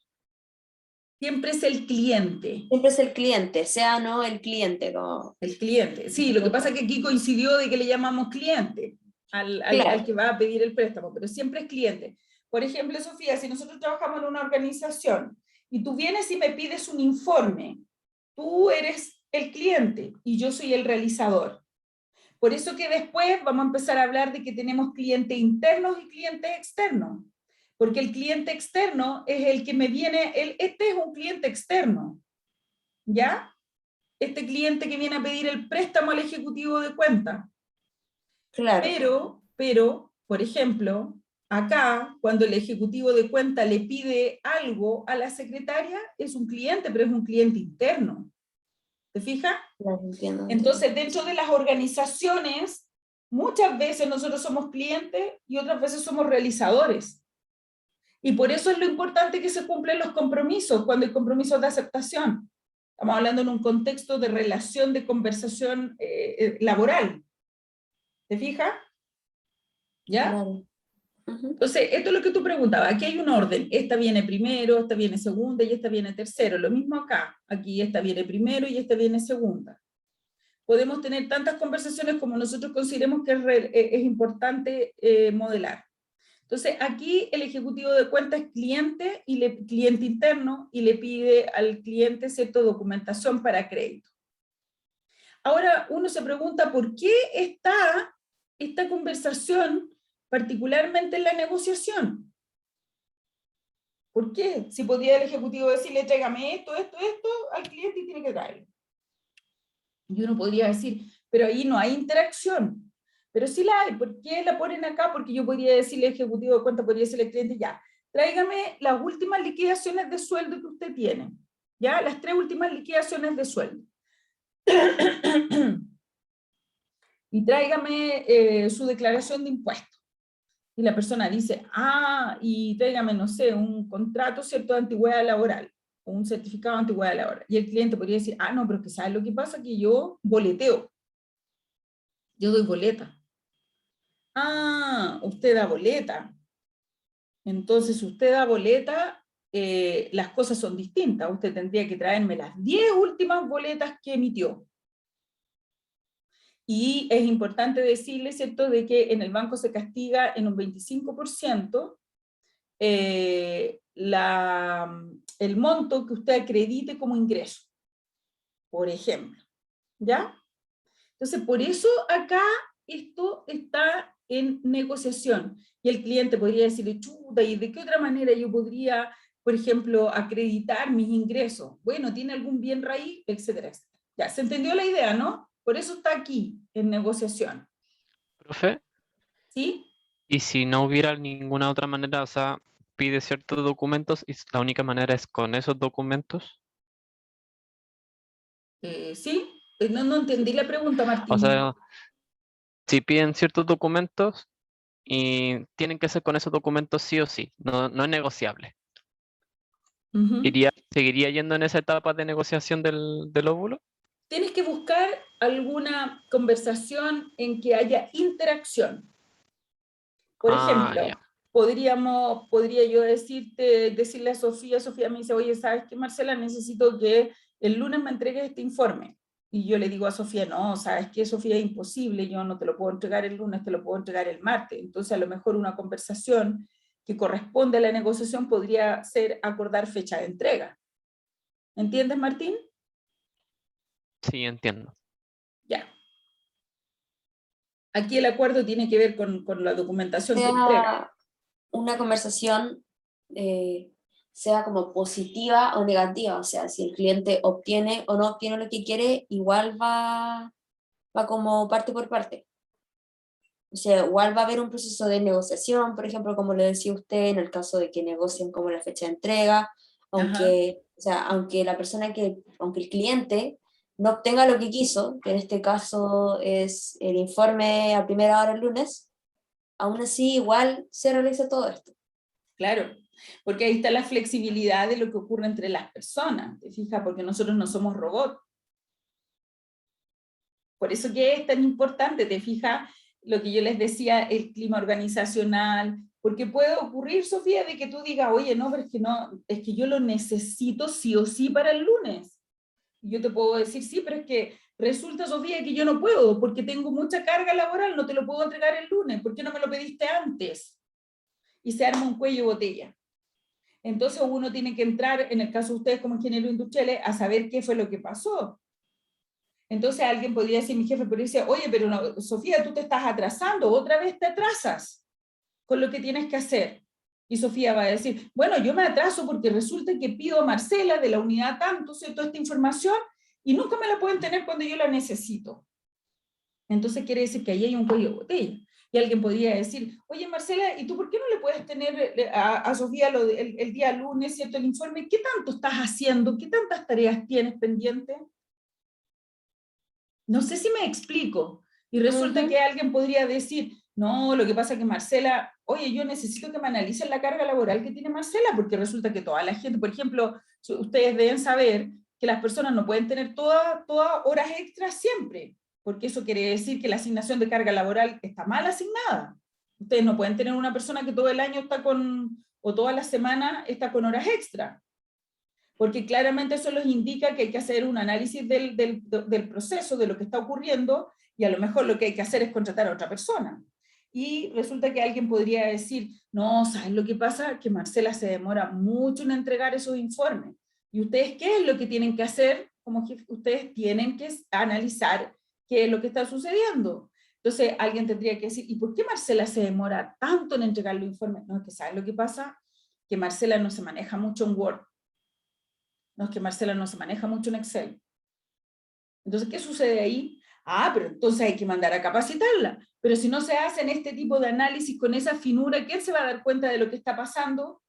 Siempre es el cliente. Siempre es el cliente, sea no el cliente. Como... El cliente. Sí, lo que pasa es que aquí coincidió de que le llamamos cliente al que va a pedir el préstamo, pero siempre es cliente. Por ejemplo, Sofía, si nosotros trabajamos en una organización y tú vienes y me pides un informe, tú eres el cliente y yo soy el realizador. Por eso que después vamos a empezar a hablar de que tenemos clientes internos y clientes externos. Porque el cliente externo es el que me viene, este es un cliente externo, ¿ya? Este cliente que viene a pedir el préstamo al ejecutivo de cuenta. Claro. Pero, por ejemplo, acá, cuando el ejecutivo de cuenta le pide algo a la secretaria, es un cliente, pero es un cliente interno. ¿Te fijas? Claro, entiendo. Entonces, dentro de las organizaciones, muchas veces nosotros somos clientes y otras veces somos realizadores. Y por eso es lo importante que se cumplen los compromisos, cuando hay compromisos de aceptación. Estamos hablando en un contexto de relación, de conversación laboral. ¿Te fijas? ¿Ya? Claro. Ujú. Entonces, esto es lo que tú preguntabas. Aquí hay un orden. Esta viene primero, esta viene segunda y esta viene tercero. Lo mismo acá. Aquí esta viene primero y esta viene segunda. Podemos tener tantas conversaciones como nosotros consideremos que es importante modelar. Entonces, aquí el ejecutivo de cuenta es cliente, cliente interno, y le pide al cliente cierta documentación para crédito. Ahora uno se pregunta por qué está esta conversación particularmente en la negociación. ¿Por qué? Si podría el ejecutivo decirle, tráigame esto, al cliente y tiene que traerlo. Y uno podría decir, pero ahí no hay interacción. Pero sí la hay. ¿Por qué la ponen acá? Porque yo podría decirle al ejecutivo de cuenta, podría decirle al cliente, ya, tráigame las últimas liquidaciones de sueldo que usted tiene. ¿Ya? Las 3 últimas liquidaciones de sueldo. Y tráigame su declaración de impuestos. Y la persona dice, y tráigame, no sé, un contrato, ¿cierto?, de antigüedad laboral, o un certificado de antigüedad laboral. Y el cliente podría decir, no, pero es que ¿sabes lo que pasa? Que yo boleteo. Yo doy boleta. Usted da boleta. Entonces, si usted da boleta, las cosas son distintas. Usted tendría que traerme las 10 últimas boletas que emitió. Y es importante decirle, ¿cierto?, de que en el banco se castiga en un 25% el monto que usted acredite como ingreso, por ejemplo. ¿Ya? Entonces, por eso acá esto está en negociación. Y el cliente podría decirle, chuta, ¿y de qué otra manera yo podría, por ejemplo, acreditar mis ingresos? Bueno, ¿tiene algún bien raíz? Etcétera, etcétera. Ya, ¿se entendió la idea, no? Por eso está aquí, en negociación. Profe, ¿Sí? y si no hubiera ninguna otra manera, o sea, pide ciertos documentos y la única manera es con esos documentos. ¿Sí? No entendí la pregunta, Martín. O sea, si piden ciertos documentos y tienen que ser con esos documentos sí o sí, no es negociable. Ujú. ¿Seguiría yendo en esa etapa de negociación del óvulo? Tienes que buscar alguna conversación en que haya interacción. Por Ah, ejemplo, ya. podría yo decirle a Sofía, Sofía me dice, oye, ¿sabes qué, Marcela? Necesito que el lunes me entregues este informe. Y yo le digo a Sofía, no, ¿sabes qué, Sofía? Es imposible, yo no te lo puedo entregar el lunes, te lo puedo entregar el martes. Entonces, a lo mejor una conversación que corresponde a la negociación podría ser acordar fecha de entrega. ¿Entiendes, Martín? Sí, entiendo. Ya. Aquí el acuerdo tiene que ver con la documentación que entrega. Sea una conversación sea como positiva o negativa, o sea, si el cliente obtiene o no obtiene lo que quiere, igual va como parte por parte. O sea, igual va a haber un proceso de negociación, por ejemplo, como le decía usted, en el caso de que negocien como la fecha de entrega, Ajá. o sea, aunque el cliente no obtenga lo que quiso, que en este caso es el informe a primera hora el lunes, aún así igual se realiza todo esto. Claro, porque ahí está la flexibilidad de lo que ocurre entre las personas, ¿te fijas? Porque nosotros no somos robots. Por eso que es tan importante, ¿te fijas? Lo que yo les decía, el clima organizacional, porque puede ocurrir, Sofía, de que tú digas, oye, no, pero es que no, es que yo lo necesito sí o sí para el lunes. Y yo te puedo decir, sí, pero es que resulta, Sofía, que yo no puedo, porque tengo mucha carga laboral, no te lo puedo entregar el lunes, ¿por qué no me lo pediste antes? Y se arma un cuello de botella. Entonces uno tiene que entrar, en el caso de ustedes como ingenieros industriales, a saber qué fue lo que pasó. Entonces alguien podría decir, mi jefe, pero dice, oye, pero no, Sofía, tú te estás atrasando, otra vez te atrasas con lo que tienes que hacer. Y Sofía va a decir, bueno, yo me atraso porque resulta que pido a Marcela de la unidad tanto, ¿cierto? Esta información y nunca me la pueden tener cuando yo la necesito. Entonces quiere decir que ahí hay un cuello de botella. Y alguien podría decir, oye Marcela, ¿y tú por qué no le puedes tener a Sofía el día lunes, ¿cierto? El informe, ¿qué tanto estás haciendo? ¿Qué tantas tareas tienes pendientes? No sé si me explico. Y resulta que alguien podría decir, no, lo que pasa es que Marcela, oye, yo necesito que me analicen la carga laboral que tiene Marcela, porque resulta que toda la gente, por ejemplo, ustedes deben saber que las personas no pueden tener todas horas extras siempre, porque eso quiere decir que la asignación de carga laboral está mal asignada. Ustedes no pueden tener una persona que todo el año está con, o toda la semana está con horas extras, porque claramente eso les indica que hay que hacer un análisis del proceso, de lo que está ocurriendo, y a lo mejor lo que hay que hacer es contratar a otra persona. Y resulta que alguien podría decir, no, ¿sabes lo que pasa? Que Marcela se demora mucho en entregar esos informes. ¿Y ustedes qué es lo que tienen que hacer? Como que ustedes tienen que analizar qué es lo que está sucediendo. Entonces alguien tendría que decir, ¿y por qué Marcela se demora tanto en entregar los informes? No, es que ¿sabes lo que pasa? Que Marcela no se maneja mucho en Word. No, es que Marcela no se maneja mucho en Excel. Entonces, ¿qué sucede ahí? Ah, pero entonces hay que mandar a capacitarla. Pero si no se hacen este tipo de análisis con esa finura, ¿quién se va a dar cuenta de lo que está pasando?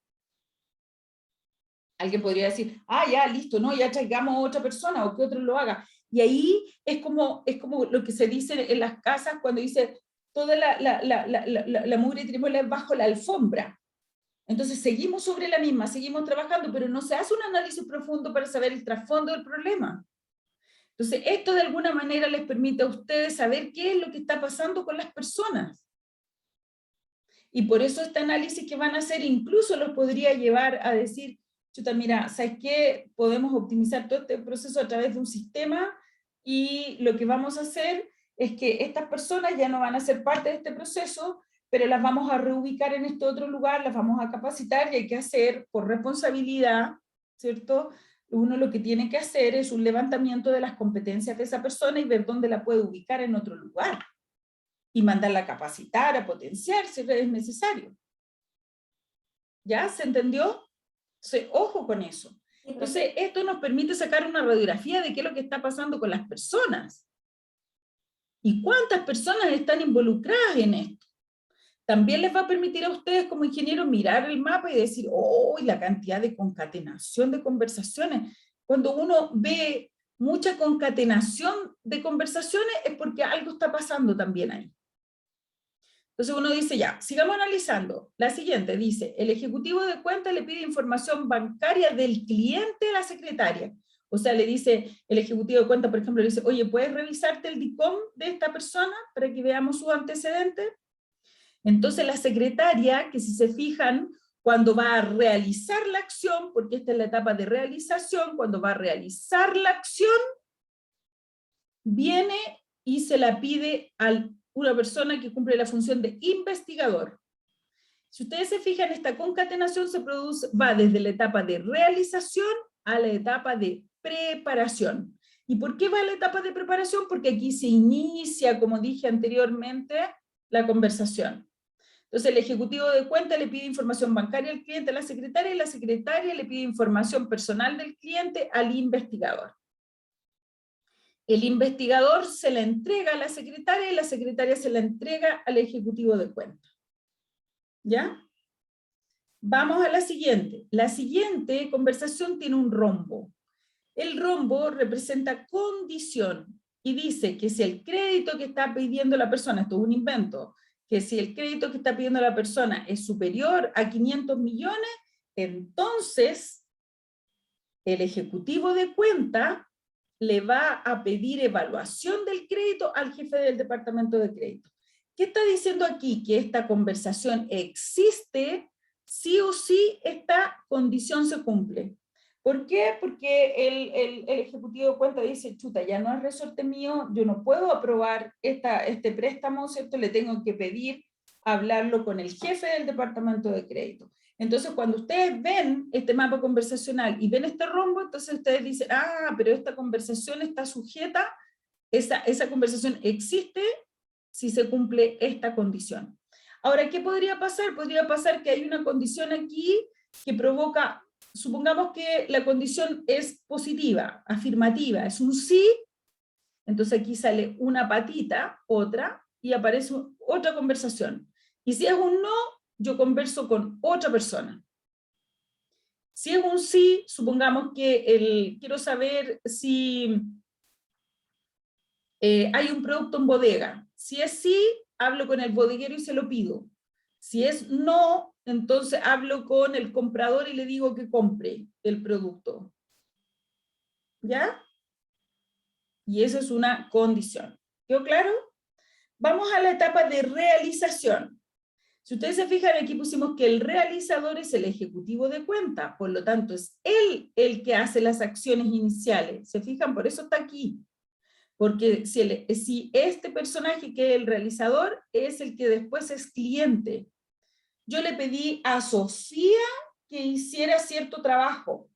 Alguien podría decir, ah, ya, listo, no, ya traigamos a otra persona o que otro lo haga. Y ahí es como lo que se dice en las casas cuando dice, toda la mugre tripola es bajo la alfombra. Entonces seguimos sobre la misma, seguimos trabajando, pero no se hace un análisis profundo para saber el trasfondo del problema. Entonces, esto de alguna manera les permite a ustedes saber qué es lo que está pasando con las personas. Y por eso este análisis que van a hacer incluso los podría llevar a decir, chuta, mira, ¿sabes qué? Podemos optimizar todo este proceso a través de un sistema y lo que vamos a hacer es que estas personas ya no van a ser parte de este proceso, pero las vamos a reubicar en este otro lugar, las vamos a capacitar y hay que hacer por responsabilidad, ¿cierto? Uno lo que tiene que hacer es un levantamiento de las competencias de esa persona y ver dónde la puede ubicar en otro lugar y mandarla a capacitar, a potenciar si es necesario. ¿Ya? ¿Se entendió? Entonces, ojo con eso. Entonces, esto nos permite sacar una radiografía de qué es lo que está pasando con las personas. ¿Y cuántas personas están involucradas en esto? También les va a permitir a ustedes como ingenieros mirar el mapa y decir, ¡oh! La cantidad de concatenación de conversaciones. Cuando uno ve mucha concatenación de conversaciones es porque algo está pasando también ahí. Entonces uno dice, ya, sigamos analizando. La siguiente dice, el ejecutivo de cuenta le pide información bancaria del cliente a la secretaria. O sea, le dice, el ejecutivo de cuenta, por ejemplo, le dice, oye, ¿puedes revisarte el DICOM de esta persona para que veamos sus antecedentes? Entonces la secretaria, que si se fijan, cuando va a realizar la acción, porque esta es la etapa de realización, cuando va a realizar la acción, viene y se la pide a una persona que cumple la función de investigador. Si ustedes se fijan, esta concatenación va desde la etapa de realización a la etapa de preparación. ¿Y por qué va a la etapa de preparación? Porque aquí se inicia, como dije anteriormente, la conversación. Entonces el ejecutivo de cuenta le pide información bancaria al cliente a la secretaria, y la secretaria le pide información personal del cliente al investigador. El investigador se la entrega a la secretaria y la secretaria se la entrega al ejecutivo de cuenta. ¿Ya? Vamos a la siguiente. La siguiente conversación tiene un rombo. El rombo representa condición y dice que si el crédito que está pidiendo la persona, esto es un invento, que si el crédito que está pidiendo la persona es superior a 500 millones, entonces el ejecutivo de cuenta le va a pedir evaluación del crédito al jefe del departamento de crédito. ¿Qué está diciendo aquí? Que esta conversación existe, sí o sí esta condición se cumple. ¿Por qué? Porque el ejecutivo de cuenta dice, chuta, ya no es resorte mío, yo no puedo aprobar este préstamo, ¿cierto? Le tengo que pedir hablarlo con el jefe del departamento de crédito. Entonces, cuando ustedes ven este mapa conversacional y ven este rombo, entonces ustedes dicen, ah, pero esta conversación está sujeta, esa conversación existe si se cumple esta condición. Ahora, ¿qué podría pasar? Podría pasar que hay una condición aquí que provoca, supongamos que la condición es positiva, afirmativa, es un sí, entonces aquí sale una patita, otra, y aparece otra conversación. Y si es un no, yo converso con otra persona. Si es un sí, supongamos que quiero saber si hay un producto en bodega. Si es sí, hablo con el bodeguero y se lo pido. Si es no, entonces hablo con el comprador y le digo que compre el producto. ¿Ya? Y esa es una condición. ¿Quedó claro? Vamos a la etapa de realización. Si ustedes se fijan, aquí pusimos que el realizador es el ejecutivo de cuenta, por lo tanto es él el que hace las acciones iniciales. ¿Se fijan? Por eso está aquí. Porque si este personaje que es el realizador es el que después es cliente. Yo le pedí a Sofía que hiciera cierto trabajo.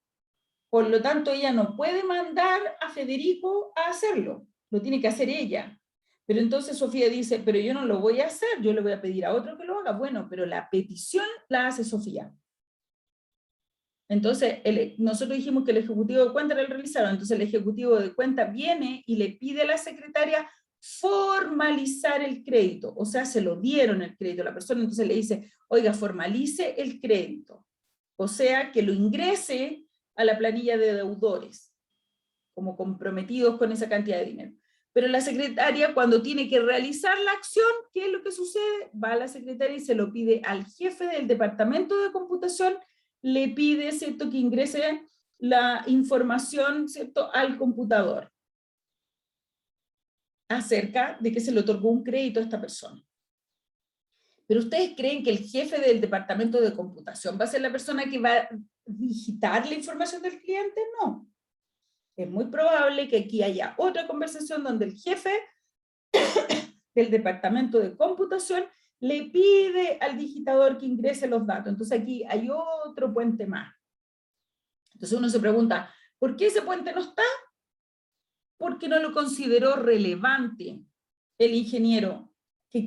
Por lo tanto, ella no puede mandar a Federico a hacerlo. Lo tiene que hacer ella. Pero entonces Sofía dice, pero yo no lo voy a hacer, yo le voy a pedir a otro que lo haga. Bueno, pero la petición la hace Sofía. Entonces, nosotros dijimos que el ejecutivo de cuenta era el realizador, entonces el ejecutivo de cuenta viene y le pide a la secretaria formalizar el crédito, o sea, se lo dieron el crédito a la persona, entonces le dice, oiga, formalice el crédito, o sea, que lo ingrese a la planilla de deudores, como comprometidos con esa cantidad de dinero. Pero la secretaria, cuando tiene que realizar la acción, ¿qué es lo que sucede? Va a la secretaria y se lo pide al jefe del departamento de computación, le pide, ¿cierto?, que ingrese la información, ¿cierto?, al computador acerca de que se le otorgó un crédito a esta persona. Pero ¿ustedes creen que el jefe del departamento de computación va a ser la persona que va a digitar la información del cliente? No. Es muy probable que aquí haya otra conversación donde el jefe del departamento de computación le pide al digitador que ingrese los datos. Entonces aquí hay otro puente más. Entonces uno se pregunta, ¿por qué ese puente no está? Porque no lo consideró relevante el ingeniero que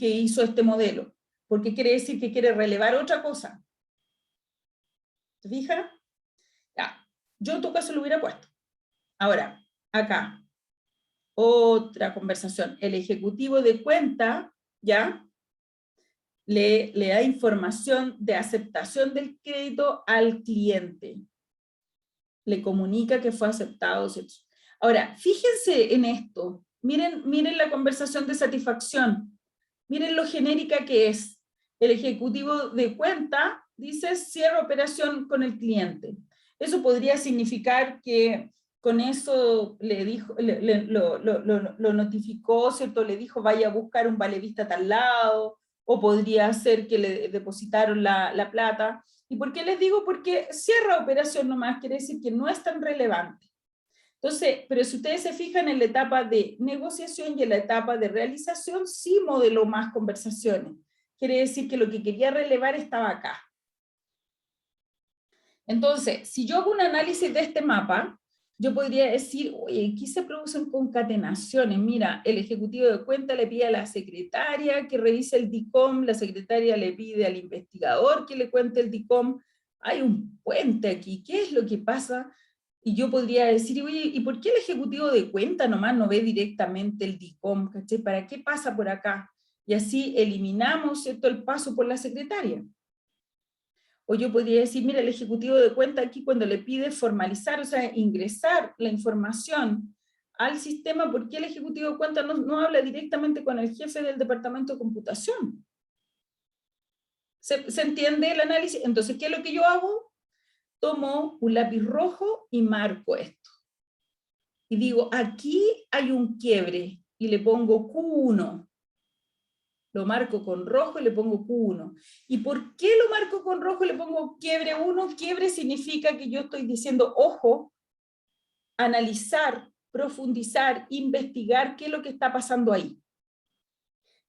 hizo este modelo. Porque quiere decir que quiere relevar otra cosa. ¿Se fija? Ya. Yo en tu caso lo hubiera puesto. Ahora, acá, otra conversación. El ejecutivo de cuenta, ¿ya?, le da información de aceptación del crédito al cliente. Le comunica que fue aceptado. Ahora, fíjense en esto. Miren la conversación de satisfacción. miren lo genérica que es. El ejecutivo de cuenta dice cierra operación con el cliente. Eso podría significar que con eso le dijo, lo notificó, ¿cierto? Le dijo vaya a buscar un valevista a tal lado, o podría ser que le depositaron la plata. ¿Y por qué les digo? Porque cierra operación nomás, quiere decir que no es tan relevante. Entonces, pero si ustedes se fijan en la etapa de negociación y en la etapa de realización, sí modeló más conversaciones. Quiere decir que lo que quería relevar estaba acá. Entonces, si yo hago un análisis de este mapa, yo podría decir, oye, aquí se producen concatenaciones. Mira, el ejecutivo de cuenta le pide a la secretaria que revise el DICOM, la secretaria le pide al investigador que le cuente el DICOM. Hay un puente aquí, ¿qué es lo que pasa? Y yo podría decir, oye, ¿y por qué el ejecutivo de cuenta nomás no ve directamente el DICOM? ¿Cachai? ¿Para qué pasa por acá? Y así eliminamos, ¿cierto?, el paso por la secretaria. O yo podría decir, mira, el ejecutivo de cuenta aquí cuando le pide formalizar, o sea, ingresar la información al sistema, ¿por qué el ejecutivo de cuenta no habla directamente con el jefe del departamento de computación? ¿Se entiende el análisis? Entonces, ¿qué es lo que yo hago? Tomo un lápiz rojo y marco esto. Y digo, aquí hay un quiebre, y le pongo Q1. Lo marco con rojo y le pongo Q1. ¿Y por qué lo marco con rojo y le pongo quiebre 1? Quiebre significa que yo estoy diciendo, ojo, analizar, profundizar, investigar qué es lo que está pasando ahí.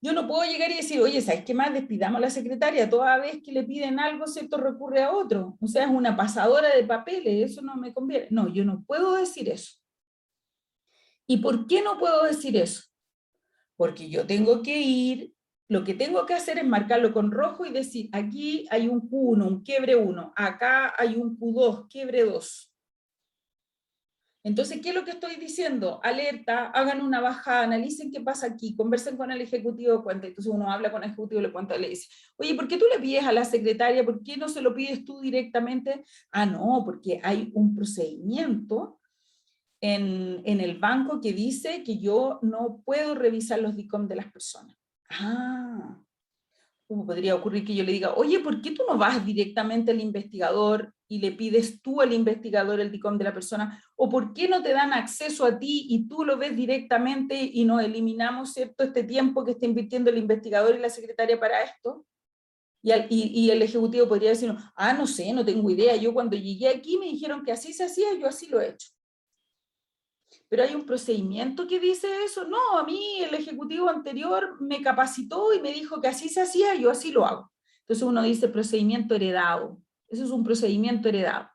Yo no puedo llegar y decir, oye, ¿sabes qué más? Despidamos a la secretaria, toda vez que le piden algo, ¿cierto?, recurre a otro. O sea, es una pasadora de papeles, eso no me conviene. No, yo no puedo decir eso. ¿Y por qué no puedo decir eso? Porque yo tengo que ir, lo que tengo que hacer es marcarlo con rojo y decir, aquí hay un Q1, un quiebre 1, acá hay un Q2, quiebre 2. Entonces, ¿qué es lo que estoy diciendo? Alerta, hagan una bajada, analicen qué pasa aquí, conversen con el ejecutivo de cuenta. Entonces uno habla con el ejecutivo de cuenta y le dice, oye, ¿por qué tú le pides a la secretaria? ¿Por qué no se lo pides tú directamente? Ah, no, porque hay un procedimiento en el banco que dice que yo no puedo revisar los DICOM de las personas. Ah, ¿cómo podría ocurrir que yo le diga, oye, ¿por qué tú no vas directamente al investigador y le pides tú al investigador el DICOM de la persona? ¿O por qué no te dan acceso a ti y tú lo ves directamente y nos eliminamos, ¿cierto?, este tiempo que está invirtiendo el investigador y la secretaria para esto? Y el ejecutivo podría decir, ah, no sé, no tengo idea, yo cuando llegué aquí me dijeron que así se hacía, yo así lo he hecho. Pero hay un procedimiento que dice eso. No, a mí el ejecutivo anterior me capacitó y me dijo que así se hacía, yo así lo hago. Entonces uno dice procedimiento heredado. Eso es un procedimiento heredado.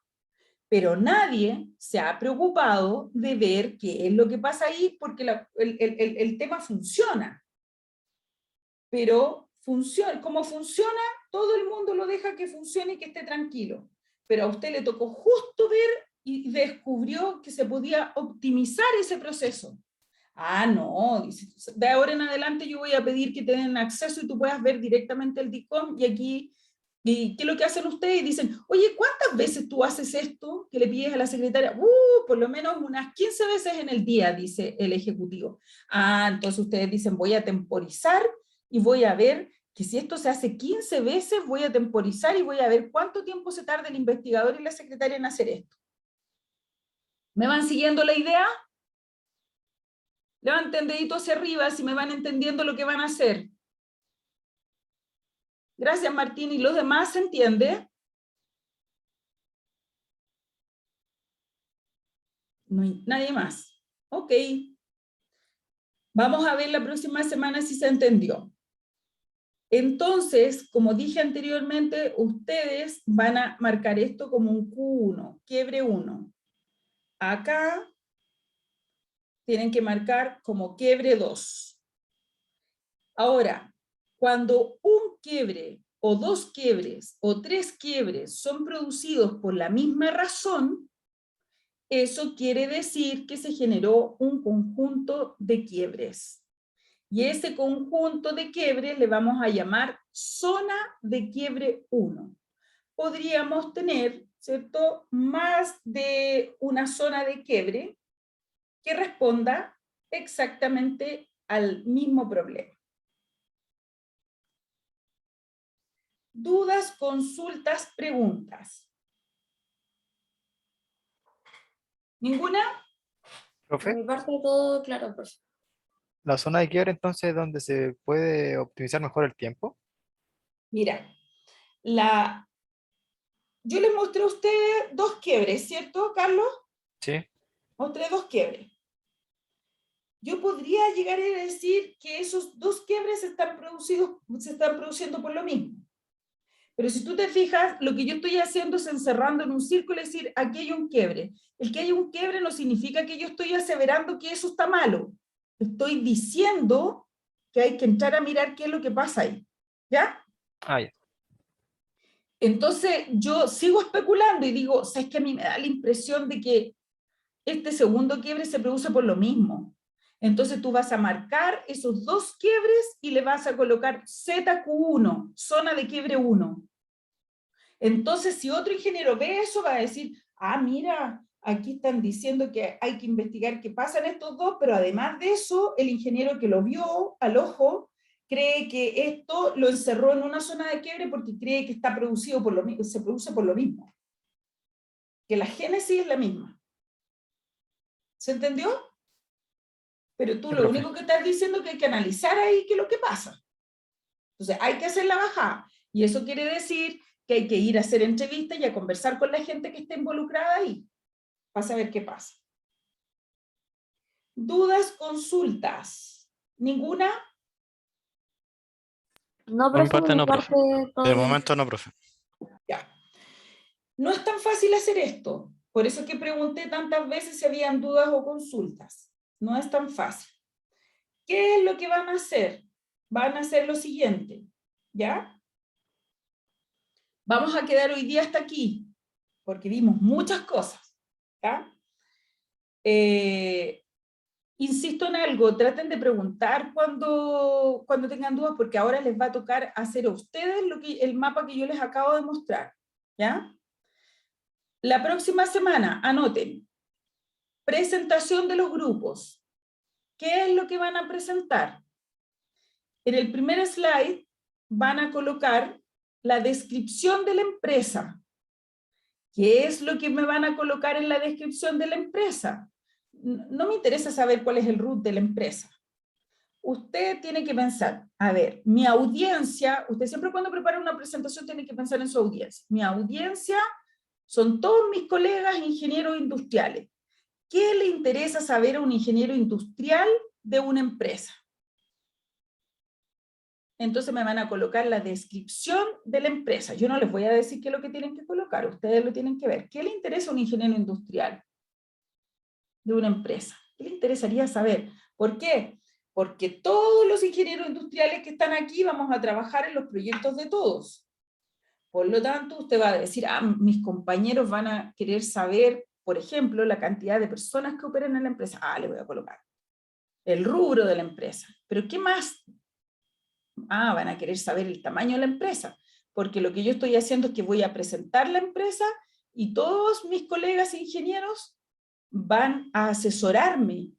Pero nadie se ha preocupado de ver qué es lo que pasa ahí, porque el tema funciona. Pero funciona, como funciona, todo el mundo lo deja que funcione y que esté tranquilo. Pero a usted le tocó justo ver y descubrió que se podía optimizar ese proceso. Ah, no, dice, de ahora en adelante yo voy a pedir que te den acceso y tú puedas ver directamente el DICOM y aquí, ¿y qué es lo que hacen ustedes? Y dicen, oye, ¿cuántas veces tú haces esto que le pides a la secretaria? Por lo menos unas 15 veces en el día, dice el ejecutivo. Ah, entonces ustedes dicen, voy a temporizar y voy a ver que si esto se hace 15 veces, voy a temporizar y voy a ver cuánto tiempo se tarda el investigador y la secretaria en hacer esto. ¿Me van siguiendo la idea? Levanten dedito hacia arriba si me van entendiendo lo que van a hacer. Gracias, Martín. ¿Y los demás se entiende? No hay nadie más. Ok. Vamos a ver la próxima semana si se entendió. Entonces, como dije anteriormente, ustedes van a marcar esto como un Q1, quiebre 1. Acá tienen que marcar como quiebre 2. Ahora, cuando un quiebre o dos quiebres o tres quiebres son producidos por la misma razón, eso quiere decir que se generó un conjunto de quiebres. Y ese conjunto de quiebres le vamos a llamar zona de quiebre 1. Podríamos tener, ¿cierto?, más de una zona de quiebre que responda exactamente al mismo problema. Dudas, consultas, preguntas. ¿Ninguna? Por Profe, mi parte, todo claro, profe. la zona de quiebre entonces es donde se puede optimizar mejor el tiempo. Mira, yo les mostré a usted 2 quiebres, ¿cierto, Carlos? Sí, Mostré 2 quiebres. Yo podría llegar a decir que esos 2 quiebres se están produciendo por lo mismo. Pero si tú te fijas, lo que yo estoy haciendo es encerrando en un círculo y decir, aquí hay un quiebre. El que haya un quiebre no significa que yo estoy aseverando que eso está malo. Estoy diciendo que hay que entrar a mirar qué es lo que pasa ahí. ¿Ya? ya. Entonces yo sigo especulando y digo, ¿sabes qué? A mí me da la impresión de que este segundo quiebre se produce por lo mismo. Entonces tú vas a marcar esos 2 quiebres y le vas a colocar ZQ1, zona de quiebre 1. Entonces, si otro ingeniero ve eso, va a decir, ah, mira, aquí están diciendo que hay que investigar qué pasa en estos dos, pero además de eso, el ingeniero que lo vio al ojo cree que esto lo encerró en una zona de quiebre porque cree que está producido por lo mismo, se produce por lo mismo. Que la génesis es la misma. ¿Se entendió? Pero tú Sí, lo profe. único que estás diciendo es que hay que analizar ahí qué es lo que pasa. Entonces, hay que hacer la bajada. Y eso quiere decir que hay que ir a hacer entrevistas y a conversar con la gente que esté involucrada ahí, para saber qué pasa. ¿Dudas, consultas? ¿Ninguna? No, Por mi profe, parte por mi no, profe. parte, todo De bien. momento no, profe. Ya. No es tan fácil hacer esto. Por eso que pregunté tantas veces si habían dudas o consultas. No es tan fácil. ¿Qué es lo que van a hacer? Van a hacer lo siguiente, ¿ya? Vamos a quedar hoy día hasta aquí, porque vimos muchas cosas, ¿ya? Insisto en algo, traten de preguntar cuando tengan dudas, porque ahora les va a tocar hacer a ustedes el mapa que yo les acabo de mostrar, ¿ya? La próxima semana, anoten, presentación de los grupos. ¿Qué es lo que van a presentar? En el primer slide van a colocar la descripción de la empresa. ¿Qué es lo que me van a colocar en la descripción de la empresa? No me interesa saber cuál es el root de la empresa. Usted tiene que pensar, a ver, mi audiencia, usted siempre cuando prepara una presentación tiene que pensar en su audiencia. Mi audiencia son todos mis colegas ingenieros industriales. ¿Qué le interesa saber a un ingeniero industrial de una empresa? Entonces me van a colocar la descripción de la empresa. Yo no les voy a decir qué es lo que tienen que colocar, ustedes lo tienen que ver. ¿Qué le interesa a un ingeniero industrial de una empresa? ¿Qué le interesaría saber? ¿Por qué? Porque todos los ingenieros industriales que están aquí vamos a trabajar en los proyectos de todos. Por lo tanto, usted va a decir, ah, mis compañeros van a querer saber, por ejemplo, la cantidad de personas que operan en la empresa. Ah, le voy a colocar el rubro de la empresa. ¿Pero qué más? Ah, van a querer saber el tamaño de la empresa, porque lo que yo estoy haciendo es que voy a presentar la empresa y todos mis colegas ingenieros van a asesorarme.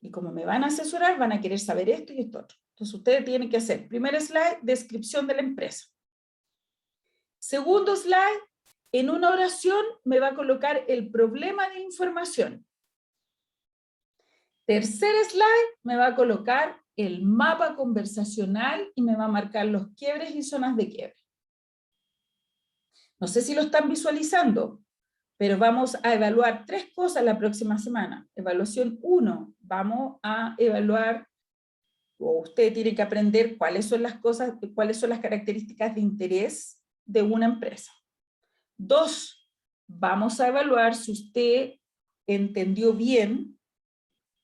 Y como me van a asesorar, van a querer saber esto y esto otro. Entonces ustedes tienen que hacer, primer slide, descripción de la empresa. Segundo slide, en una oración me va a colocar el problema de información. Tercer slide, me va a colocar el mapa conversacional y me va a marcar los quiebres y zonas de quiebre. No sé si lo están visualizando, pero vamos a evaluar 3 cosas la próxima semana. Evaluación 1, vamos a evaluar, o usted tiene que aprender cuáles son las cosas, cuáles son las características de interés de una empresa. 2, vamos a evaluar si usted entendió bien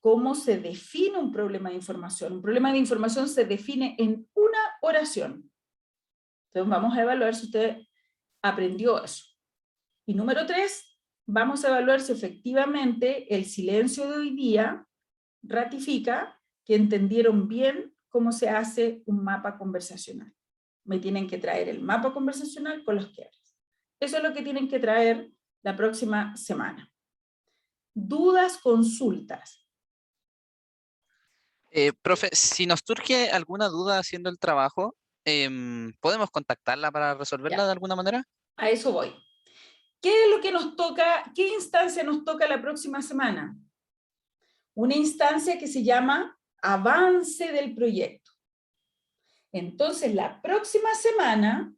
cómo se define un problema de información. Un problema de información se define en una oración. Entonces vamos a evaluar si usted aprendió eso. Y número 3, vamos a evaluar si efectivamente el silencio de hoy día ratifica que entendieron bien cómo se hace un mapa conversacional. Me tienen que traer el mapa conversacional con los quiebres. Eso es lo que tienen que traer la próxima semana. Dudas, consultas. Profe, si nos surge alguna duda haciendo el trabajo, ¿podemos contactarla para resolverla Ya. de alguna manera? A eso voy. ¿Qué es lo que nos toca? ¿Qué instancia nos toca la próxima semana? Una instancia que se llama avance del proyecto. Entonces, la próxima semana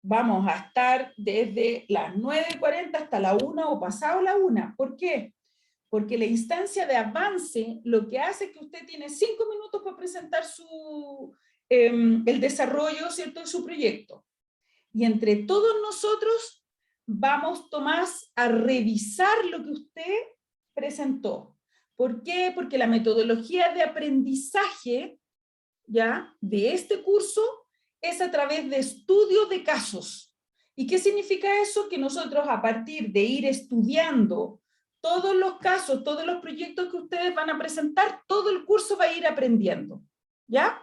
vamos a estar desde las 9:40 hasta la 1 o pasado la 1. ¿Por qué? Porque la instancia de avance lo que hace es que usted tiene 5 minutos para presentar el desarrollo, ¿cierto?, de su proyecto. Y entre todos nosotros vamos, Tomás, a revisar lo que usted presentó. ¿Por qué? Porque la metodología de aprendizaje, ¿ya?, de este curso es a través de estudio de casos. ¿Y qué significa eso? Que nosotros, a partir de ir estudiando todos los casos, todos los proyectos que ustedes van a presentar, todo el curso va a ir aprendiendo, ¿ya?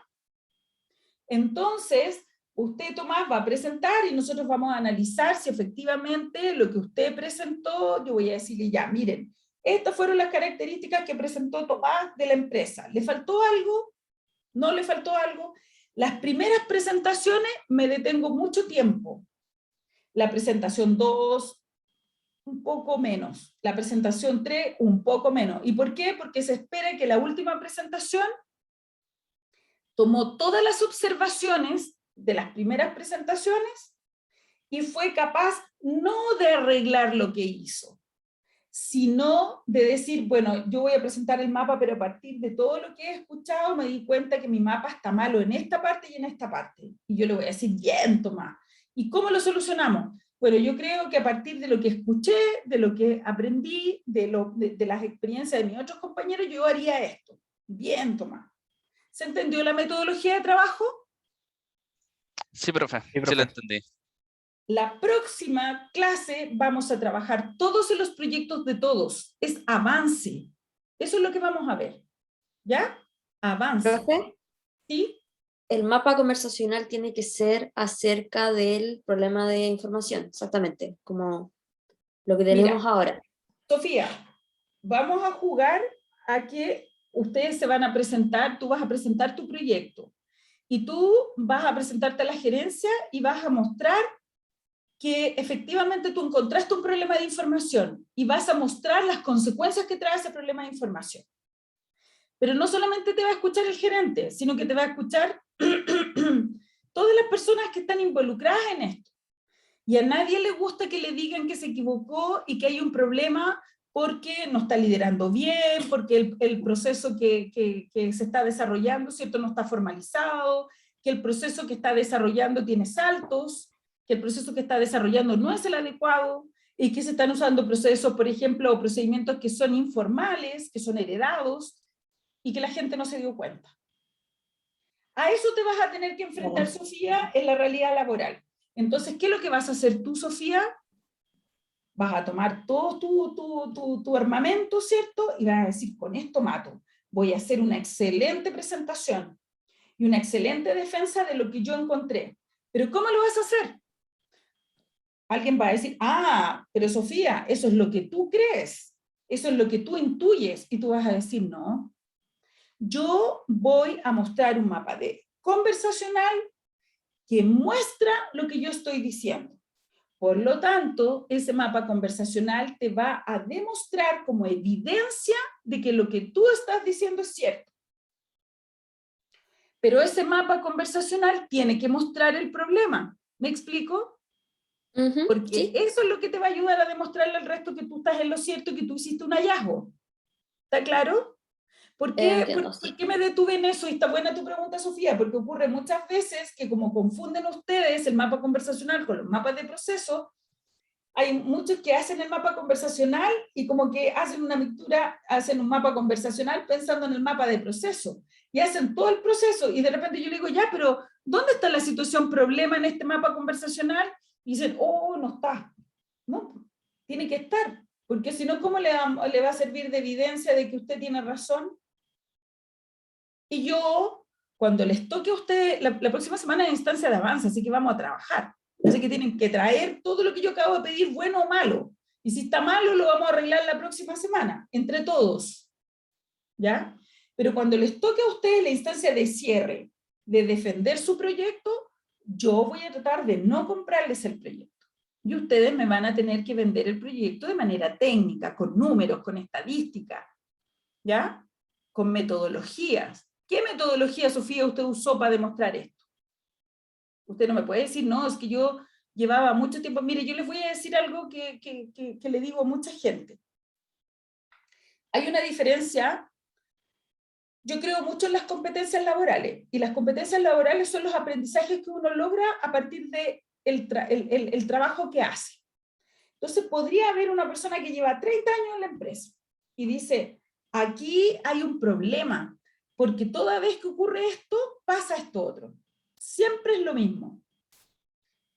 Entonces, usted, Tomás, va a presentar y nosotros vamos a analizar si efectivamente lo que usted presentó, yo voy a decirle ya, miren, estas fueron las características que presentó Tomás de la empresa. ¿Le faltó algo? ¿No le faltó algo? Las primeras presentaciones me detengo mucho tiempo. La presentación 2, un poco menos. La presentación 3, un poco menos. ¿Y por qué? Porque se espera que la última presentación tomó todas las observaciones de las primeras presentaciones y fue capaz no de arreglar lo que hizo, sino de decir, bueno, yo voy a presentar el mapa, pero a partir de todo lo que he escuchado me di cuenta que mi mapa está malo en esta parte y en esta parte. Y yo le voy a decir, bien, Tomás. ¿Y cómo lo solucionamos? Bueno, yo creo que a partir de lo que escuché, de lo que aprendí, de las experiencias de mis otros compañeros, yo haría esto. Bien, Tomás. ¿Se entendió la metodología de trabajo? Sí, profe, Sí, sí profe. lo entendí. La próxima clase vamos a trabajar todos en los proyectos de todos. Es avance. Eso es lo que vamos a ver. ¿Ya? Avance. Profe, ¿Sí? el mapa conversacional tiene que ser acerca del problema de información, exactamente, como lo que tenemos Mira, ahora. Sofía, vamos a jugar a que ustedes se van a presentar, tú vas a presentar tu proyecto y tú vas a presentarte a la gerencia y vas a mostrar que efectivamente tú encontraste un problema de información y vas a mostrar las consecuencias que trae ese problema de información. Pero no solamente te va a escuchar el gerente, sino que te va a escuchar todas las personas que están involucradas en esto. Y a nadie le gusta que le digan que se equivocó y que hay un problema porque no está liderando bien, porque el proceso que se está desarrollando, ¿cierto?, no está formalizado, que el proceso que está desarrollando tiene saltos, que el proceso que está desarrollando no es el adecuado, y que se están usando procesos, por ejemplo, o procedimientos que son informales, que son heredados, y que la gente no se dio cuenta. A eso te vas a tener que enfrentar, Sofía, en la realidad laboral. Entonces, ¿qué es lo que vas a hacer tú, Sofía? Vas a tomar todo tu armamento, ¿cierto? Y vas a decir, con esto mato. Voy a hacer una excelente presentación y una excelente defensa de lo que yo encontré. ¿Pero cómo lo vas a hacer? Alguien va a decir, ah, pero Sofía, eso es lo que tú crees, eso es lo que tú intuyes, y tú vas a decir, no, yo voy a mostrar un mapa de conversacional que muestra lo que yo estoy diciendo. Por lo tanto, ese mapa conversacional te va a demostrar como evidencia de que lo que tú estás diciendo es cierto. Pero ese mapa conversacional tiene que mostrar el problema. ¿Me explico? Porque ¿Sí? eso es lo que te va a ayudar a demostrarle al resto que tú estás en lo cierto y que tú hiciste un hallazgo. ¿Está claro? ¿Por qué, Entiendo, por qué me detuve en eso? Y está buena tu pregunta, Sofía, porque ocurre muchas veces que como confunden ustedes el mapa conversacional con los mapas de proceso, hay muchos que hacen el mapa conversacional y como que hacen una mixtura, hacen un mapa conversacional pensando en el mapa de proceso. Y hacen todo el proceso y de repente yo le digo, ya, pero ¿dónde está la situación problema en este mapa conversacional? Y dicen, oh, no está. No, tiene que estar. Porque si no, ¿cómo le va a servir de evidencia de que usted tiene razón? Y yo, cuando les toque a ustedes, la próxima semana es instancia de avance, así que vamos a trabajar. Así que tienen que traer todo lo que yo acabo de pedir, bueno o malo. Y si está malo, lo vamos a arreglar la próxima semana, entre todos. ¿Ya? Pero cuando les toque a ustedes la instancia de cierre, de defender su proyecto, yo voy a tratar de no comprarles el proyecto. Y ustedes me van a tener que vender el proyecto de manera técnica, con números, con estadísticas, ¿ya? Con metodologías. ¿Qué metodología, Sofía, usted usó para demostrar esto? Usted no me puede decir, no, es que yo llevaba mucho tiempo. Mire, yo les voy a decir algo que le digo a mucha gente. Hay una diferencia. Yo creo mucho en las competencias laborales, y las competencias laborales son los aprendizajes que uno logra a partir de el trabajo que hace. Entonces podría haber una persona que lleva 30 años en la empresa y dice, aquí hay un problema, porque toda vez que ocurre esto, pasa esto otro. Siempre es lo mismo.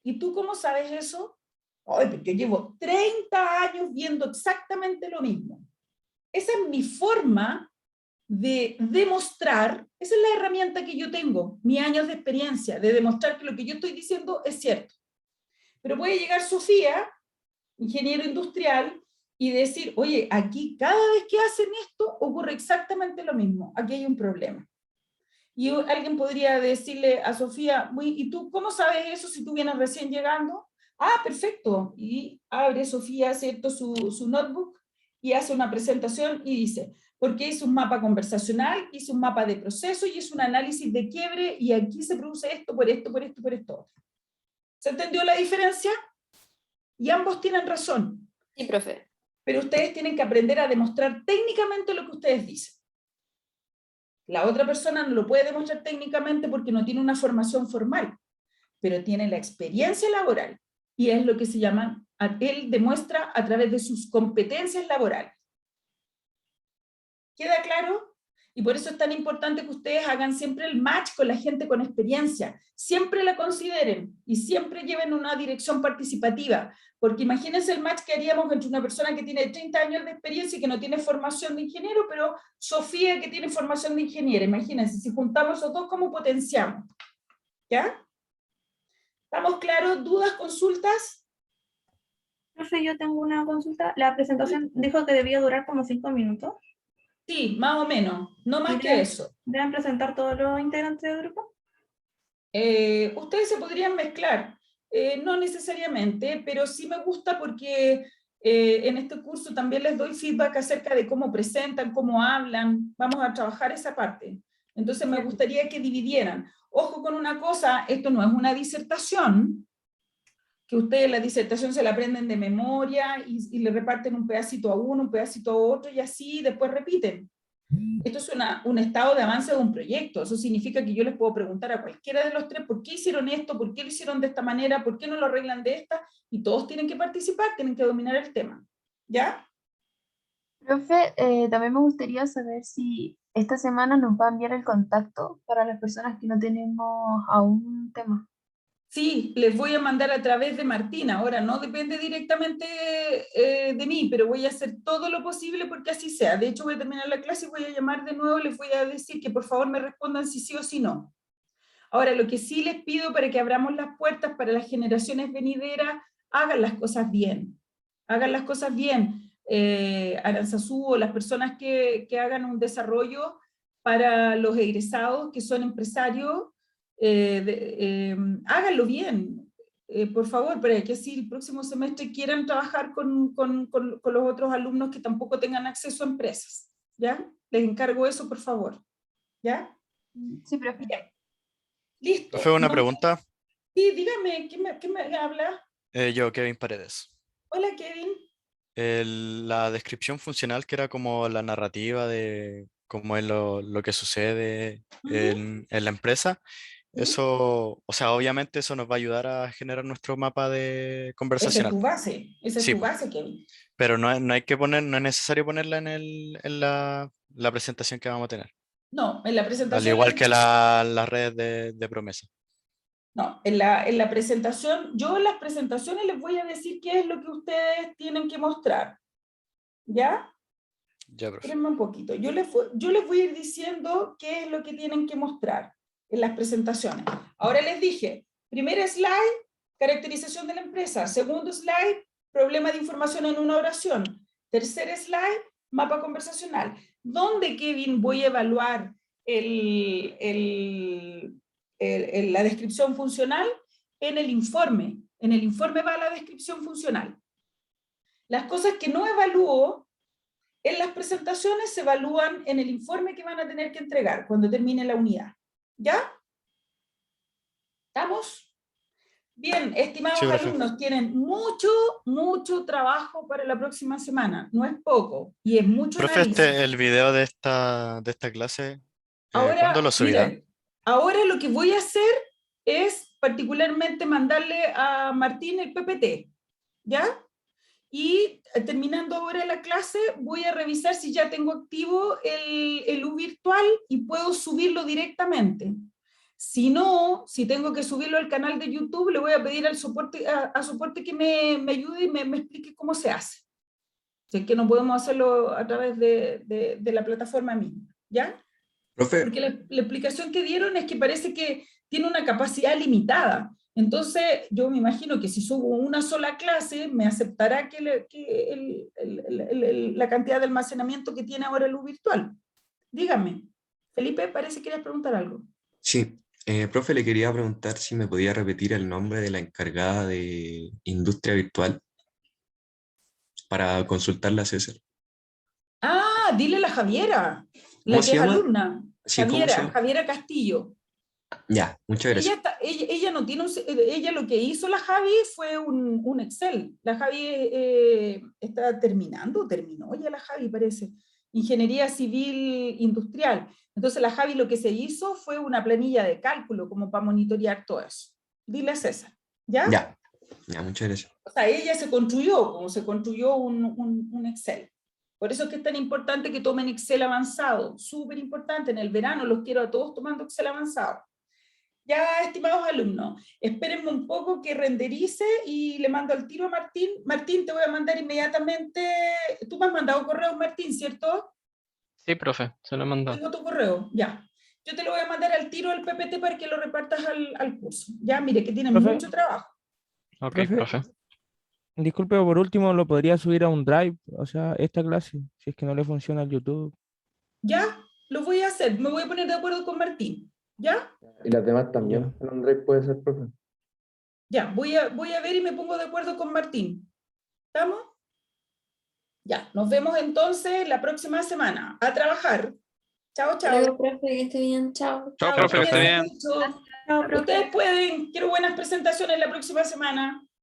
¿Y tú cómo sabes eso? Ay, porque yo llevo 30 años viendo exactamente lo mismo. Esa es mi forma de demostrar, esa es la herramienta que yo tengo, mis años de experiencia, de demostrar que lo que yo estoy diciendo es cierto. Pero puede llegar Sofía, ingeniero industrial, y decir, oye, aquí cada vez que hacen esto ocurre exactamente lo mismo, aquí hay un problema. Y alguien podría decirle a Sofía, ¿y tú cómo sabes eso si tú vienes recién llegando? Ah, perfecto. Y abre Sofía, ¿cierto?, su notebook y hace una presentación y dice, porque hice un mapa conversacional, hice un mapa de proceso y hice un análisis de quiebre y aquí se produce esto, por esto, por esto, por esto. ¿Se entendió la diferencia? Y ambos tienen razón. Sí, profe. Pero ustedes tienen que aprender a demostrar técnicamente lo que ustedes dicen. La otra persona no lo puede demostrar técnicamente porque no tiene una formación formal, pero tiene la experiencia laboral, y es lo que se llama, él demuestra a través de sus competencias laborales. ¿Queda claro? Y por eso es tan importante que ustedes hagan siempre el match con la gente con experiencia, siempre la consideren y siempre lleven una dirección participativa, porque imagínense el match que haríamos entre una persona que tiene 30 años de experiencia y que no tiene formación de ingeniero, pero Sofía que tiene formación de ingeniera. Imagínense, si juntamos esos dos, ¿cómo potenciamos? ¿Ya? ¿Estamos claros? ¿Dudas, consultas? Profe, yo tengo una consulta. La presentación dijo que debía durar como 5 minutos. Sí, más o menos, no más que eso. ¿Deben presentar todos los integrantes del grupo? Ustedes se podrían mezclar, no necesariamente, pero sí me gusta porque en este curso también les doy feedback acerca de cómo presentan, cómo hablan, vamos a trabajar esa parte. Entonces me gustaría que dividieran. Ojo con una cosa, esto no es una disertación, que ustedes la disertación se la aprenden de memoria y le reparten un pedacito a uno, un pedacito a otro y así después repiten. Esto es un estado de avance de un proyecto. Eso significa que yo les puedo preguntar a cualquiera de los tres por qué hicieron esto, por qué lo hicieron de esta manera, por qué no lo arreglan de esta, y todos tienen que participar, tienen que dominar el tema. ¿Ya? Profe, también me gustaría saber si esta semana nos va a enviar el contacto para las personas que no tenemos aún tema. Sí, les voy a mandar a través de Martina. Ahora, no depende directamente de mí, pero voy a hacer todo lo posible porque así sea. De hecho, voy a terminar la clase y voy a llamar de nuevo, les voy a decir que por favor me respondan si sí o si no. Ahora, lo que sí les pido para que abramos las puertas para las generaciones venideras, hagan las cosas bien. Hagan las cosas bien. Aranzazú o las personas que hagan un desarrollo para los egresados que son empresarios, háganlo bien, por favor, para que así el próximo semestre quieran trabajar con los otros alumnos que tampoco tengan acceso a empresas, ¿ya? Les encargo eso, por favor, ¿ya? Sí, profe. Bien. Listo. Profe, una No, pregunta. sí, dígame, ¿quién me habla? Yo, Kevin Paredes. Hola, Kevin. La descripción funcional, que era como la narrativa de cómo es lo que sucede en la empresa, eso, o sea, obviamente eso nos va a ayudar a generar nuestro mapa de Esa es conversacional. tu base, esa es Sí, tu pues, base, Kevin. pero no hay que poner, no es necesario ponerla en la presentación que vamos a tener. No, en la Al presentación igual les que dije, las redes de promesa. no, en la presentación, yo en las presentaciones les voy a decir qué es lo que ustedes tienen que mostrar, ¿ya? Ya, profe. Espérenme un poquito, yo les voy a ir diciendo qué es lo que tienen que mostrar en las presentaciones. Ahora les dije, primer slide, caracterización de la empresa. Segundo slide, problema de información en una oración. Tercer slide, mapa conversacional. ¿Dónde, Kevin, voy a evaluar la descripción funcional en el informe. En el informe va la descripción funcional. Las cosas que no evalúo en las presentaciones se evalúan en el informe que van a tener que entregar cuando termine la unidad. ¿Ya? ¿Estamos? Bien, estimados Sí, profe. alumnos, tienen mucho trabajo para la próxima semana. No es poco, y es mucho Profe, análisis. el video de esta clase, ¿cuándo Ahora, lo subirán? miren, ahora lo que voy a hacer es particularmente mandarle a Martín el PPT, ¿ya? Y terminando ahora la clase, voy a revisar si ya tengo activo el U virtual y puedo subirlo directamente. Si no, si tengo que subirlo al canal de YouTube, le voy a pedir al soporte, a soporte que me ayude y me explique cómo se hace. Si es que no podemos hacerlo a través de la plataforma misma, ¿ya? Profe, Porque la explicación que dieron es que parece que tiene una capacidad limitada. Entonces, yo me imagino que si subo una sola clase, me aceptará la cantidad de almacenamiento que tiene ahora el U virtual. Dígame. Felipe, parece que querías preguntar algo. sí, profe, le quería preguntar si me podía repetir el nombre de la encargada de Industria Virtual para consultarla a César. Ah, dile a la Javiera, la ¿Cómo que se es llama? alumna. Sí, ¿cómo se Javiera, llama? Javiera Castillo. Ya, muchas gracias. Ella no tiene ella lo que hizo la Javi fue un Excel. La Javi está terminó ya la Javi, parece. Ingeniería Civil Industrial. Entonces la Javi lo que se hizo fue una planilla de cálculo como para monitorear todo eso. Dile a César, ¿ya? Ya, muchas gracias. O sea, ella se construyó, como se construyó un Excel. Por eso es que es tan importante que tomen Excel avanzado. Súper importante. En el verano los quiero a todos tomando Excel avanzado. Ya, estimados alumnos, espérenme un poco que renderice y le mando al tiro a Martín. Martín, te voy a mandar inmediatamente. Tú me has mandado correo, Martín, ¿cierto? Sí, profe, se lo he mandado. Tengo tu correo, ya. Yo te lo voy a mandar al tiro al PPT para que lo repartas al curso. Ya, mire, que tienen Profe. mucho trabajo. Ok, Profe. profe. Disculpe, por último, ¿lo podría subir a un Drive? O sea, esta clase, si es que no le funciona el YouTube. Ya, lo voy a hacer. Me voy a poner de acuerdo con Martín. ¿Ya? Y las demás también. En un drive puede ser, profe. Ya, voy a ver y me pongo de acuerdo con Martín. ¿Estamos? Ya, nos vemos entonces la próxima semana. A trabajar. Chao, chao. Luego, profe, que esté bien, chao. Chao, profe, que esté cuídense bien. mucho. Chao, profe. Ustedes pueden. Quiero buenas presentaciones la próxima semana.